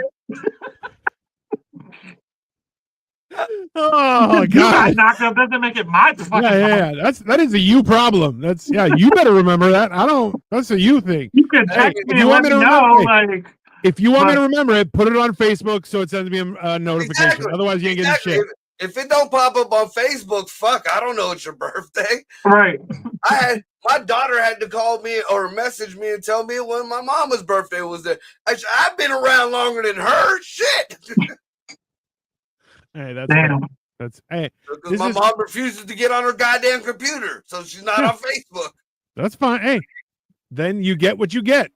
Oh God! Knocked up doesn't make it my fucking. Yeah. That is a you problem. That's you better remember that. I don't. That's a you thing. You can text me. You want me to know? If you want me to remember it, put it on Facebook so it sends me a notification. Exactly. Otherwise, you ain't getting shit. If it don't pop up on Facebook, fuck, I don't know it's your birthday. Right. My daughter had to call me or message me and tell me when my mama's birthday was there. I've been around longer than her. Shit. Hey, that's damn. That's hey. Because my mom refuses to get on her goddamn computer, so she's not on Facebook. That's fine. Hey, then you get what you get.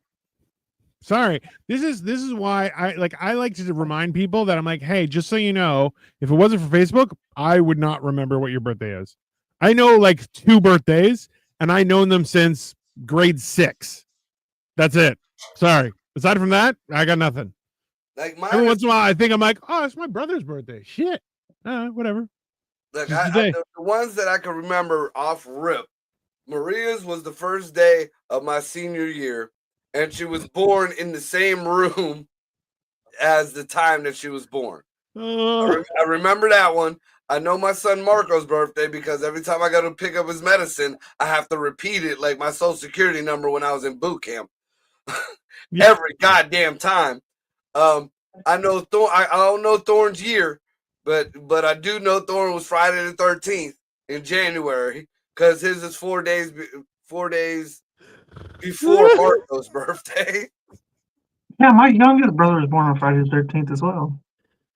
Sorry. This is why I like to remind people that I'm like, hey, just so you know, if it wasn't for Facebook, I would not remember what your birthday is. I know like 2 birthdays, and I known them since grade 6. That's it. Sorry. Aside from that, I got nothing. Like every once in a while, I think I'm like, oh, it's my brother's birthday. Shit. Whatever. Look, the ones that I can remember off rip, Maria's was the first day of my senior year. And she was born in the same room as the time that she was born. I remember that one. I know my son Marco's birthday because every time I go to pick up his medicine, I have to repeat it like my social security number when I was in boot camp. Every goddamn time. I know I don't know Thorne's year, but I do know Thorne was Friday the 13th in January because his is 4 days before Marco's birthday. Yeah, my youngest brother was born on Friday the 13th as well.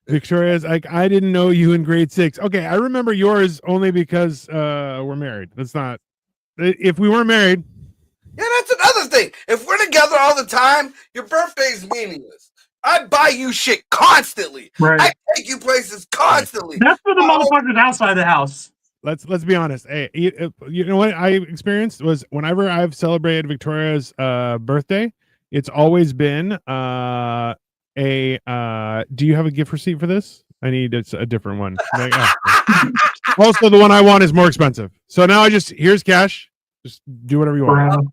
Victoria's like, I didn't know you in grade 6. Okay, I remember yours only because we're married. That's not. If we weren't married. Yeah, that's another thing. If we're together all the time, your birthday's meaningless. I buy you shit constantly. Right. I take you places constantly. That's for the motherfuckers outside the house. Let's be honest. Hey, you know what I experienced was whenever I've celebrated Victoria's birthday, it's always been do you have a gift receipt for this? I need a different one. Also, the one I want is more expensive. So now here's cash. Just do whatever you want.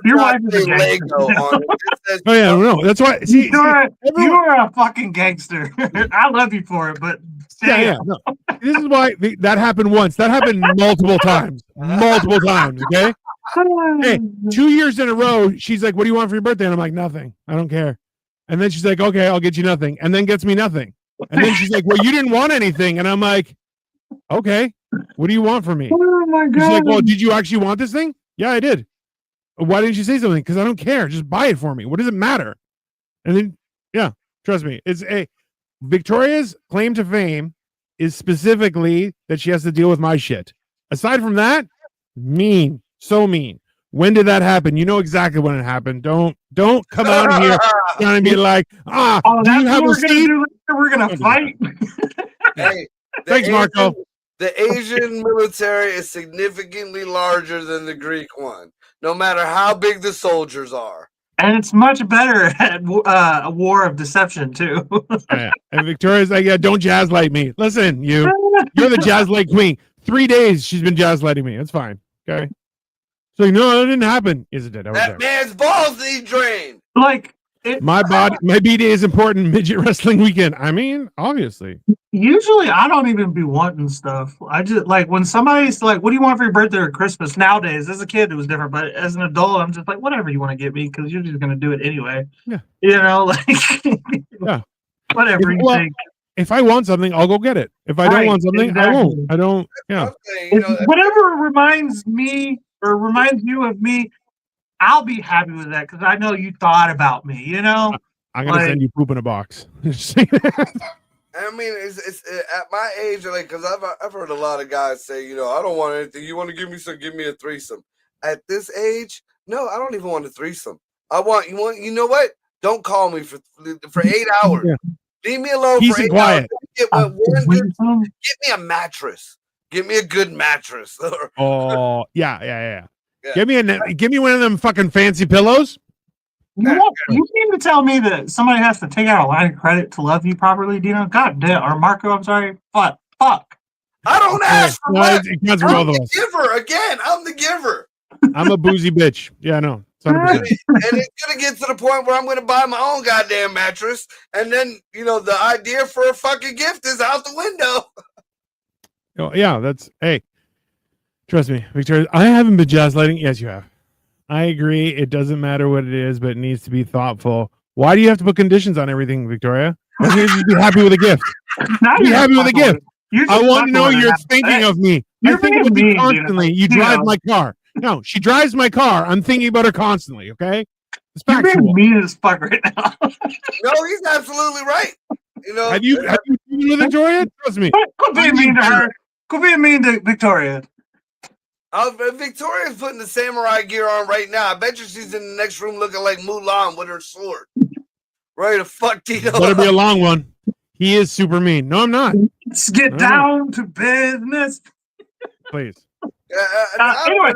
Your wife is a gangster. Oh yeah, no, that's why. See, you are a fucking gangster. I love you for it, but yeah. No. This is why that happened once. That happened multiple times. Okay. Hey, 2 years in a row, she's like, "What do you want for your birthday?" And I'm like, "Nothing. I don't care." And then she's like, "Okay, I'll get you nothing," and then gets me nothing. And then she's like, "Well, you didn't want anything," and I'm like, "Okay, what do you want from me?" Oh my God. She's like, "Well, did you actually want this thing?" "Yeah, I did." "Why didn't you say something?" "Because I don't care. Just buy it for me. What does it matter?" And then, yeah, trust me, it's Victoria's claim to fame is specifically that she has to deal with my shit. Aside from that, mean, so mean. When did that happen? You know exactly when it happened. Don't come out here trying to be like, do you have a seat? We're gonna fight. Hey, thanks, Marco. The Asian military is significantly larger than the Greek one, no matter how big the soldiers are. And it's much better at a war of deception too. Yeah. And Victoria's like, yeah, don't jazz light me. Listen, you're the jazz light queen. 3 days she's been jazz lighting me. That's fine. Okay. So no, that didn't happen. Yes, it did. That man's balls need drained. Like my body, my B-Day is important. Midget wrestling weekend. I mean, obviously. Usually, I don't even be wanting stuff. I just like when somebody's like, "What do you want for your birthday or Christmas?" Nowadays, as a kid, it was different, but as an adult, I'm just like, "Whatever you want to get me," because you're just gonna do it anyway. Yeah, you know, like yeah, whatever you think. If I want something, I'll go get it. If I don't want something, I won't. I don't. Yeah. Whatever reminds me or reminds you of me, I'll be happy with that because I know you thought about me. You know, I'm gonna send you poop in a box. I mean, it's at my age, like, because I've heard a lot of guys say, you know, I don't want anything. You want to give me some? Give me a threesome. At this age, no, I don't even want a threesome. You know what? Don't call me for 8 hours. Yeah. Leave me alone Peace for 8 quiet. hours. Get me a mattress. Give me a good mattress. Oh yeah. Give me one of them fucking fancy pillows. You mean to tell me that somebody has to take out a line of credit to love you properly, Dino? God damn, or Marco, I'm sorry. Fuck. I don't ask for much. I'm the giver. Again, I'm the giver. I'm a boozy bitch. Yeah, no. And it's gonna get to the point where I'm gonna buy my own goddamn mattress, and then the idea for a fucking gift is out the window. Oh yeah, hey. Trust me, Victoria. I haven't been jazz lighting. Yes, you have. I agree. It doesn't matter what it is, but it needs to be thoughtful. Why do you have to put conditions on everything, Victoria? Why can't you just be happy with a gift? Be happy with a gift. I want to know you're thinking of me. I think of you constantly. You drive my car. No, she drives my car. I'm thinking about her constantly. Okay. You're being mean as fuck right now. No, he's absolutely right. Have you been with Victoria? Trust me. Quit being mean to her. Quit being mean to Victoria. Victoria's putting the samurai gear on right now. I bet you she's in the next room looking like Mulan with her sword. Ready to fuck Tito. Better be a long one. He is super mean. No, I'm not. Let's get down to business. Please. Anyway,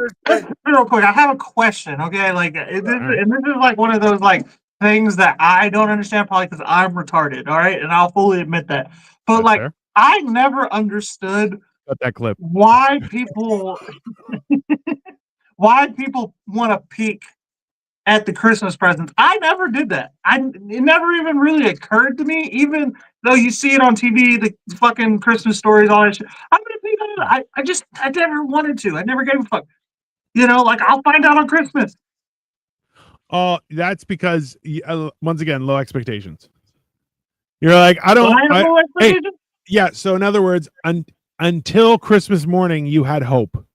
real quick, I have a question. Okay, this is like one of those like things that I don't understand, probably because I'm retarded. All right, and I'll fully admit that. But That's fair. I never understood. Got that clip. Why people want to peek at the Christmas presents? I never did that. It never even really occurred to me, even though you see it on TV, the fucking Christmas stories, all that shit. I'm gonna peek at it. I never wanted to. I never gave a fuck. I'll find out on Christmas. Oh, that's because once again, low expectations. You're like, I don't. Hey, yeah. So in other words, until Christmas morning, you had hope.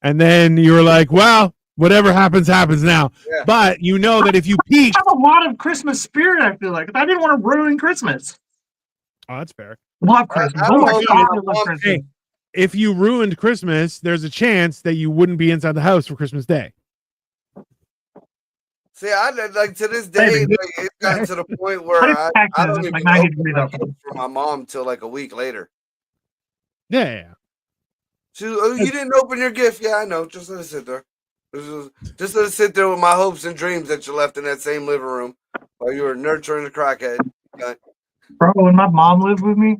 And then you were like, well, whatever happens, happens now. Yeah. But you know that if you peek. I have a lot of Christmas spirit, I feel like. I didn't want to ruin Christmas. Oh, that's fair. Love Christmas. Hey, if you ruined Christmas, there's a chance that you wouldn't be inside the house for Christmas Day. See, I like to this day, it's gotten to the point where I don't even open for my mom till like a week later. Yeah. You didn't open your gift. Yeah, I know. Just let it sit there. Just let it sit there with my hopes and dreams that you left in that same living room while you were nurturing the crackhead. Okay. Bro, when my mom lived with me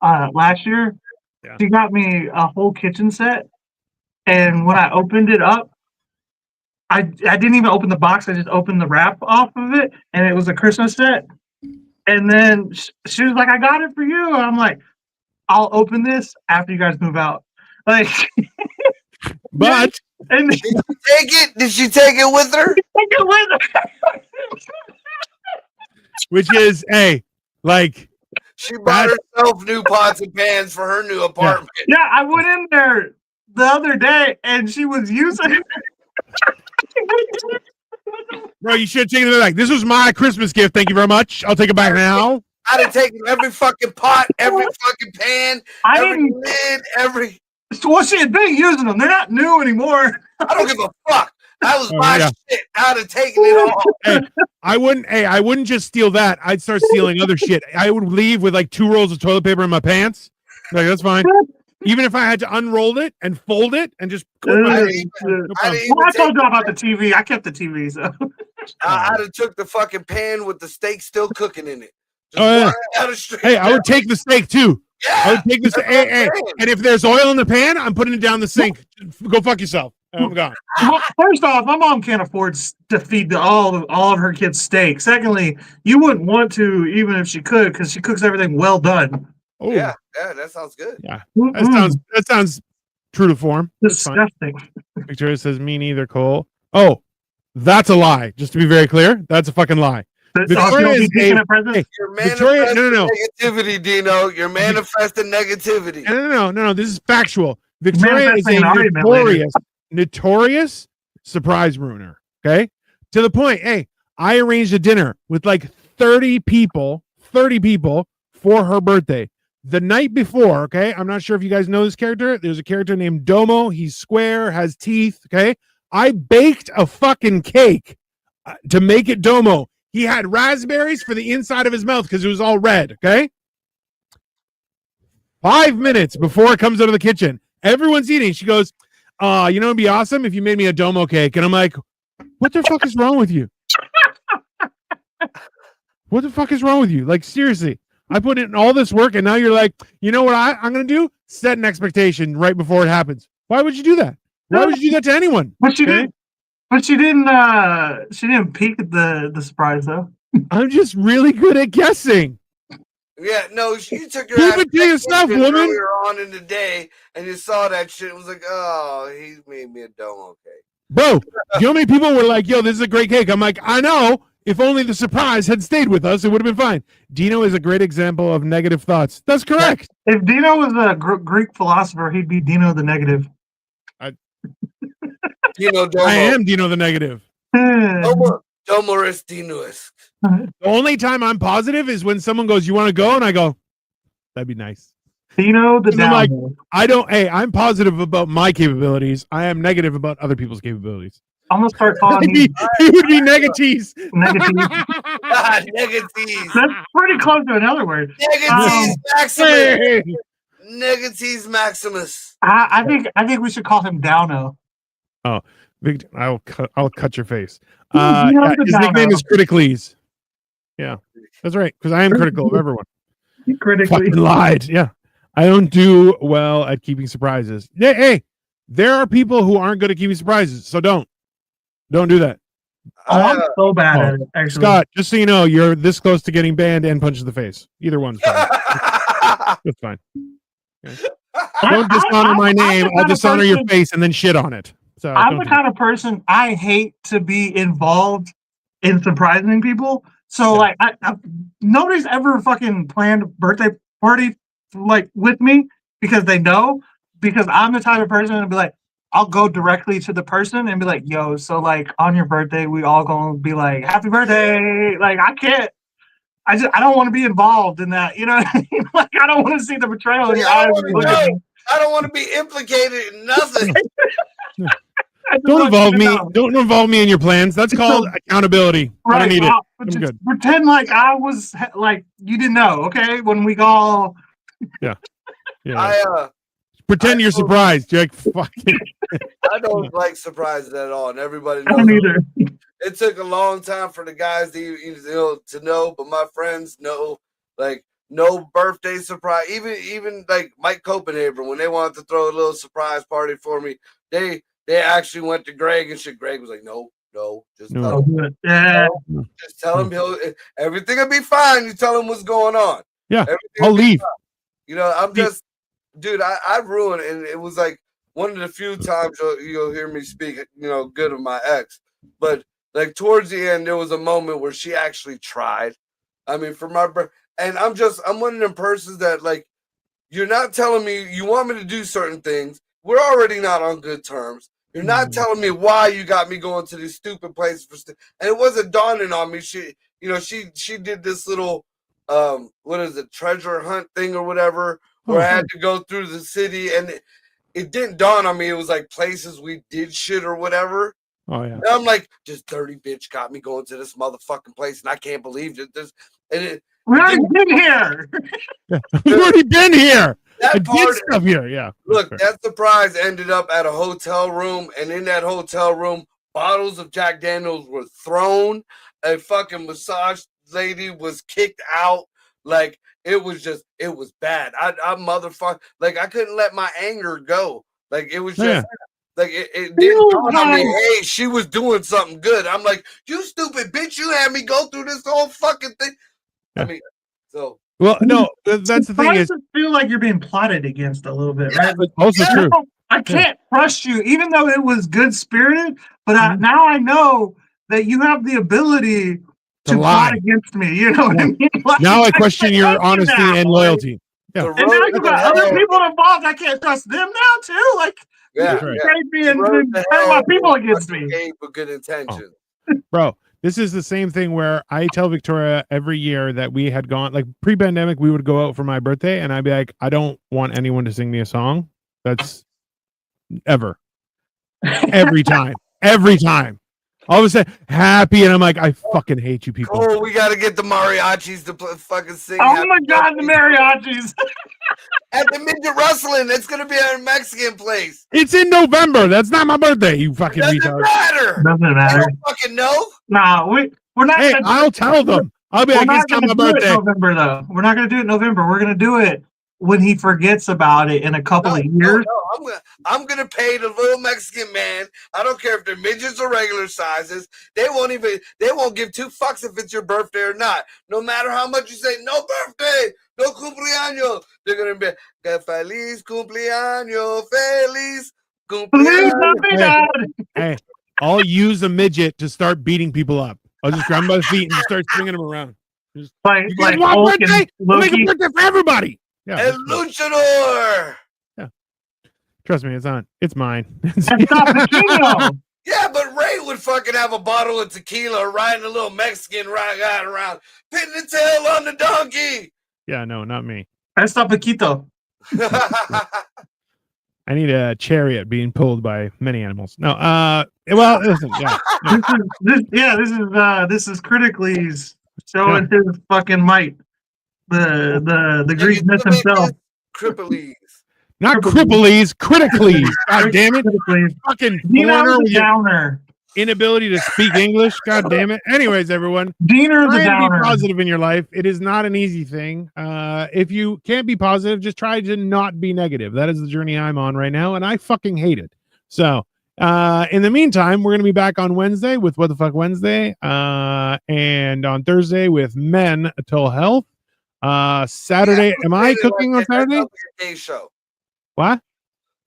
last year, she got me a whole kitchen set. And when I opened it up, I didn't even open the box. I just opened the wrap off of it, and it was a Christmas set. And then she was like, I got it for you. And I'm like, I'll open this after you guys move out. Like, but and did she take it? Did she take it with her? Take it with her. Which is, hey, like she bought herself new pots and pans for her new apartment. Yeah, I went in there the other day and she was using it. Bro, you should have taken it back. This was my Christmas gift. Thank you very much. I'll take it back now. I'd have taken every fucking pot, every fucking pan, every lid, every. Well, shit, they're using them. They're not new anymore. I don't give a fuck. That was my shit. I'd have taken it all. Hey, I wouldn't just steal that. I'd start stealing other shit. I would leave with like 2 rolls of toilet paper in my pants. Like, that's fine. Even if I had to unroll it and fold it and just Uh, clip my I head. didn't No even- I problem. didn't even Well, I take told you about the TV. I kept the TV, so I'd have took the fucking pan with the steak still cooking in it. Just Oh, yeah. walk out of straight. Hey, I would take the steak too. I Yeah. would take this. That's Hey, what I'm hey, saying. and if there's oil in the pan, I'm putting it down the sink. Go fuck yourself. I'm gone. well, first off, my mom can't afford to feed all of her kids steak. Secondly, you wouldn't want to even if she could because she cooks everything well done. Oh, Yeah, that sounds good. yeah. Mm-mm. That sounds true to form. That's fine. Disgusting. Victoria says me neither, Cole. Oh, that's a lie. Just to be very clear, that's a fucking lie. Victoria is a present. hey, You're Victoria, manifesting no. negativity, Dino. You're manifesting negativity. No. This is factual. Victoria is Manifesting a an argument later. notorious surprise ruiner. Okay, to the point. Hey, I arranged a dinner with like 30 people for her birthday. The night before, okay, I'm not sure if you guys know this character. There's a character named Domo. He's square, has teeth. Okay, I baked a fucking cake to make it Domo. He had raspberries for the inside of his mouth because it was all red. Okay. 5 minutes before it comes out of the kitchen, everyone's eating. She goes, you know, it'd be awesome if you made me a Domo cake. And I'm like, what the fuck is wrong with you? What the fuck is wrong with you? Like, seriously, I put in all this work and now you're like, you know what I'm going to do? Set an expectation right before it happens. Why would you do that? Why would you do that to anyone? But she Okay? didn't. But she didn't peek at the surprise though. I'm just really good at guessing. Yeah, no, you took your Keep ass it to yourself, woman. earlier on in the day, and you saw that shit. And was like, oh, he made me a Domo cake. Bro, you know how many people were like, yo, this is a great cake? I'm like, I know. If only the surprise had stayed with us, it would have been fine. Dino is a great example of negative thoughts. That's correct. If Dino was a Greek philosopher, he'd be Dino the Negative. Dino Domo. I am Dino the Negative. Domoris Dinois. The only time I'm positive is when someone goes, you want to go? And I go, that'd be nice. Dino the And I'm like, Downhill. I'm positive about my capabilities. I am negative about other people's capabilities. I'm gonna start calling He you would be negatees. negative. Negatees. That's pretty close to another word. Negatees Maximus. Hey. Negatees Maximus. I think we should call him Downo. Victor, I'll cut your face. You know the His nickname Downo. is Criticles. Yeah, that's right. Because I am critical of everyone. Critically. Fucking lied. Yeah, I don't do well at keeping surprises. Hey, there are people who aren't good at keeping surprises, so don't do that. Oh, I'm so bad at it, actually. Scott, just so you know, you're this close to getting banned and punched in the face. Either one's fine. That's fine. Okay. Don't dishonor my name. I'll dishonor your face and then shit on it. So I'm don't the do kind of person I hate to be involved in surprising people. So Yeah. like, nobody's ever fucking planned a birthday party like with me because they know. Because I'm the type of person to be like, I'll go directly to the person and be like, yo, so like on your birthday, we all gonna be like, happy birthday. Like I can't. I don't want to be involved in that. You know what I mean? Like I don't want to see the betrayal in your eyes. when you look at me. I don't want to be implicated in nothing. I just Don't want involve you to me. know. Don't involve me in your plans. That's called accountability. I don't need it. Well, I'm just good. pretend like I was like you didn't know, okay? When we all Yeah. Pretend you're surprised. You're like, fuck it. I don't like surprises at all, and everybody I don't knows. either. It took a long time for the guys to know, but my friends know, like no birthday surprise. Even like Mike Copenhagen, when they wanted to throw a little surprise party for me, they actually went to Greg and shit. Greg was like, no, just No. tell him. Yeah. Just tell him everything will be fine. You tell him what's going on. Yeah, Everything I'll will be leave. fine. You know, I'm just, dude. I ruined, and it was like one of the few times you'll hear me speak, good of my ex. But like towards the end, there was a moment where she actually tried. I mean, for my and I'm one of them persons that like, you're not telling me you want me to do certain things. We're already not on good terms. You're not telling me why you got me going to these stupid places and it wasn't dawning on me. She did this little what is it, treasure hunt thing or whatever, where I had to go through the city, and it didn't dawn on me. It was like places we did shit or whatever. Oh yeah. And I'm like, this dirty bitch got me going to this motherfucking place, and I can't believe it. We already been here. We've already been here. That part, stuff here. Yeah. look, that surprise ended up at a hotel room, and in that hotel room, bottles of Jack Daniels were thrown. A fucking massage lady was kicked out. Like it was bad. I motherfucker, like I couldn't let my anger go. Like it was just like it didn't dawn on me. Hey, she was doing something good. I'm like, you stupid bitch, you had me go through this whole fucking thing. I mean, so. Well, no, that's the thing is, feel like you're being plotted against a little bit, right? Also true. I can't trust you, even though it was good spirited. But now I know that you have the ability to plot against me. You know what I mean? Like, now I question your honesty and loyalty. Yeah. And now you got other people involved. I can't trust them now too. Like, yeah, and my people against me. For good intentions, bro. This is the same thing where I tell Victoria every year that we had gone, like pre-pandemic, we would go out for my birthday and I'd be like, I don't want anyone to sing me a song. That's ever. Every time. All of a sudden, happy, and I'm like, I fucking hate you people. Oh, we got to get the mariachis to fucking sing. Oh my God, the mariachis. At the midget wrestling, it's going to be at a Mexican place. It's in November. That's not my birthday, you fucking retard. Doesn't matter. I don't fucking know. Nah, we're not. Hey, I'll tell them. I'll be like, it's not my birthday. November, though. We're not going to do it in November. We're going to do it when he forgets about it in a couple of years. No, I'm gonna pay the little Mexican man. I don't care if they're midgets or regular sizes. They won't give two fucks if it's your birthday or not. No matter how much you say, no birthday, no cumpleaños, they're gonna be feliz cumpleaños, feliz cumpleaños. Hey, I'll use a midget to start beating people up. I'll just grab them by the feet and just start swinging them around. Just, like one birthday? We'll make a birthday for everybody. Yeah, El Luchador. Yeah, trust me, it's mine. Yeah, but Ray would fucking have a bottle of tequila, riding a little Mexican guy around, pinning the tail on the donkey. Yeah, no, not me. Esta Paquito. I need a chariot being pulled by many animals. No, well, listen, yeah. This is critically showing his fucking might. The Greek myth himself. Cripples. Not Cripples, critically. God damn it. Fucking foreigner with your inability to speak English. God damn it. Anyways, everyone. Diener the downer. Be positive in your life. It is not an easy thing. If you can't be positive, just try to not be negative. That is the journey I'm on right now, and I fucking hate it. So in the meantime, we're going to be back on Wednesday with What the Fuck Wednesday, and on Thursday with Mental Health. Saturday, am I cooking on Saturday? Gay show. What?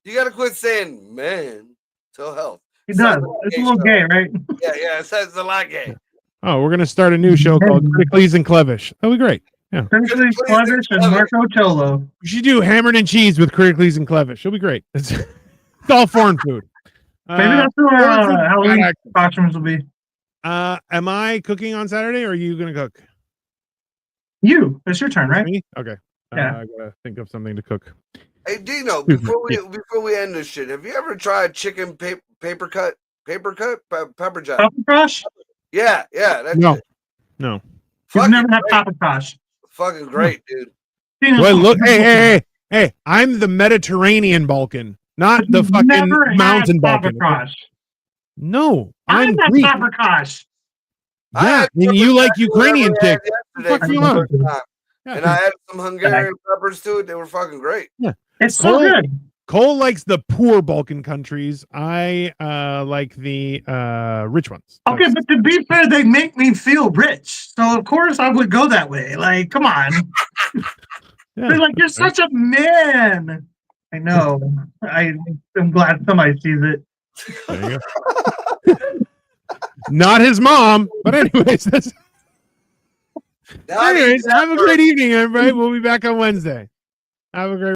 You gotta quit saying man till health. It does. It's a little gay, right? Yeah, it says a lot gay. Oh, we're gonna start a new show called Criticles and Clevish. That'll be great. Yeah. Criticles, Clevish, and Marco Cholo. We should do Hammered and Cheese with Criticles and Clevish. It'll be great. It's all foreign food. Maybe that's where Halloween costumes will be. Am I cooking on Saturday, or are you gonna cook? It's your turn, right? Me? Okay. Yeah. I gotta think of something to cook. Hey Dino, before we end this shit, have you ever tried chicken pepper jack? Pepper crush? Yeah. That's no. it. No. You've never had pepper crush. Fucking great, dude. Well, look, hey! I'm the Mediterranean Balkan, not the fucking mountain Balkan. Crush. No, I'm Greek. Pepper crush. Yeah, and you like Ukrainian chicks. And I added some Hungarian peppers to it. They were fucking great. Yeah, it's so good. Cole likes the poor Balkan countries. I like the rich ones. Okay, but to be fair, they make me feel rich. So of course I would go that way. Like, come on. They're like, you're such a man. I know. I'm glad somebody sees it. There you go. Not his mom, but anyways, have a great evening, everybody. We'll be back on Wednesday. Have a great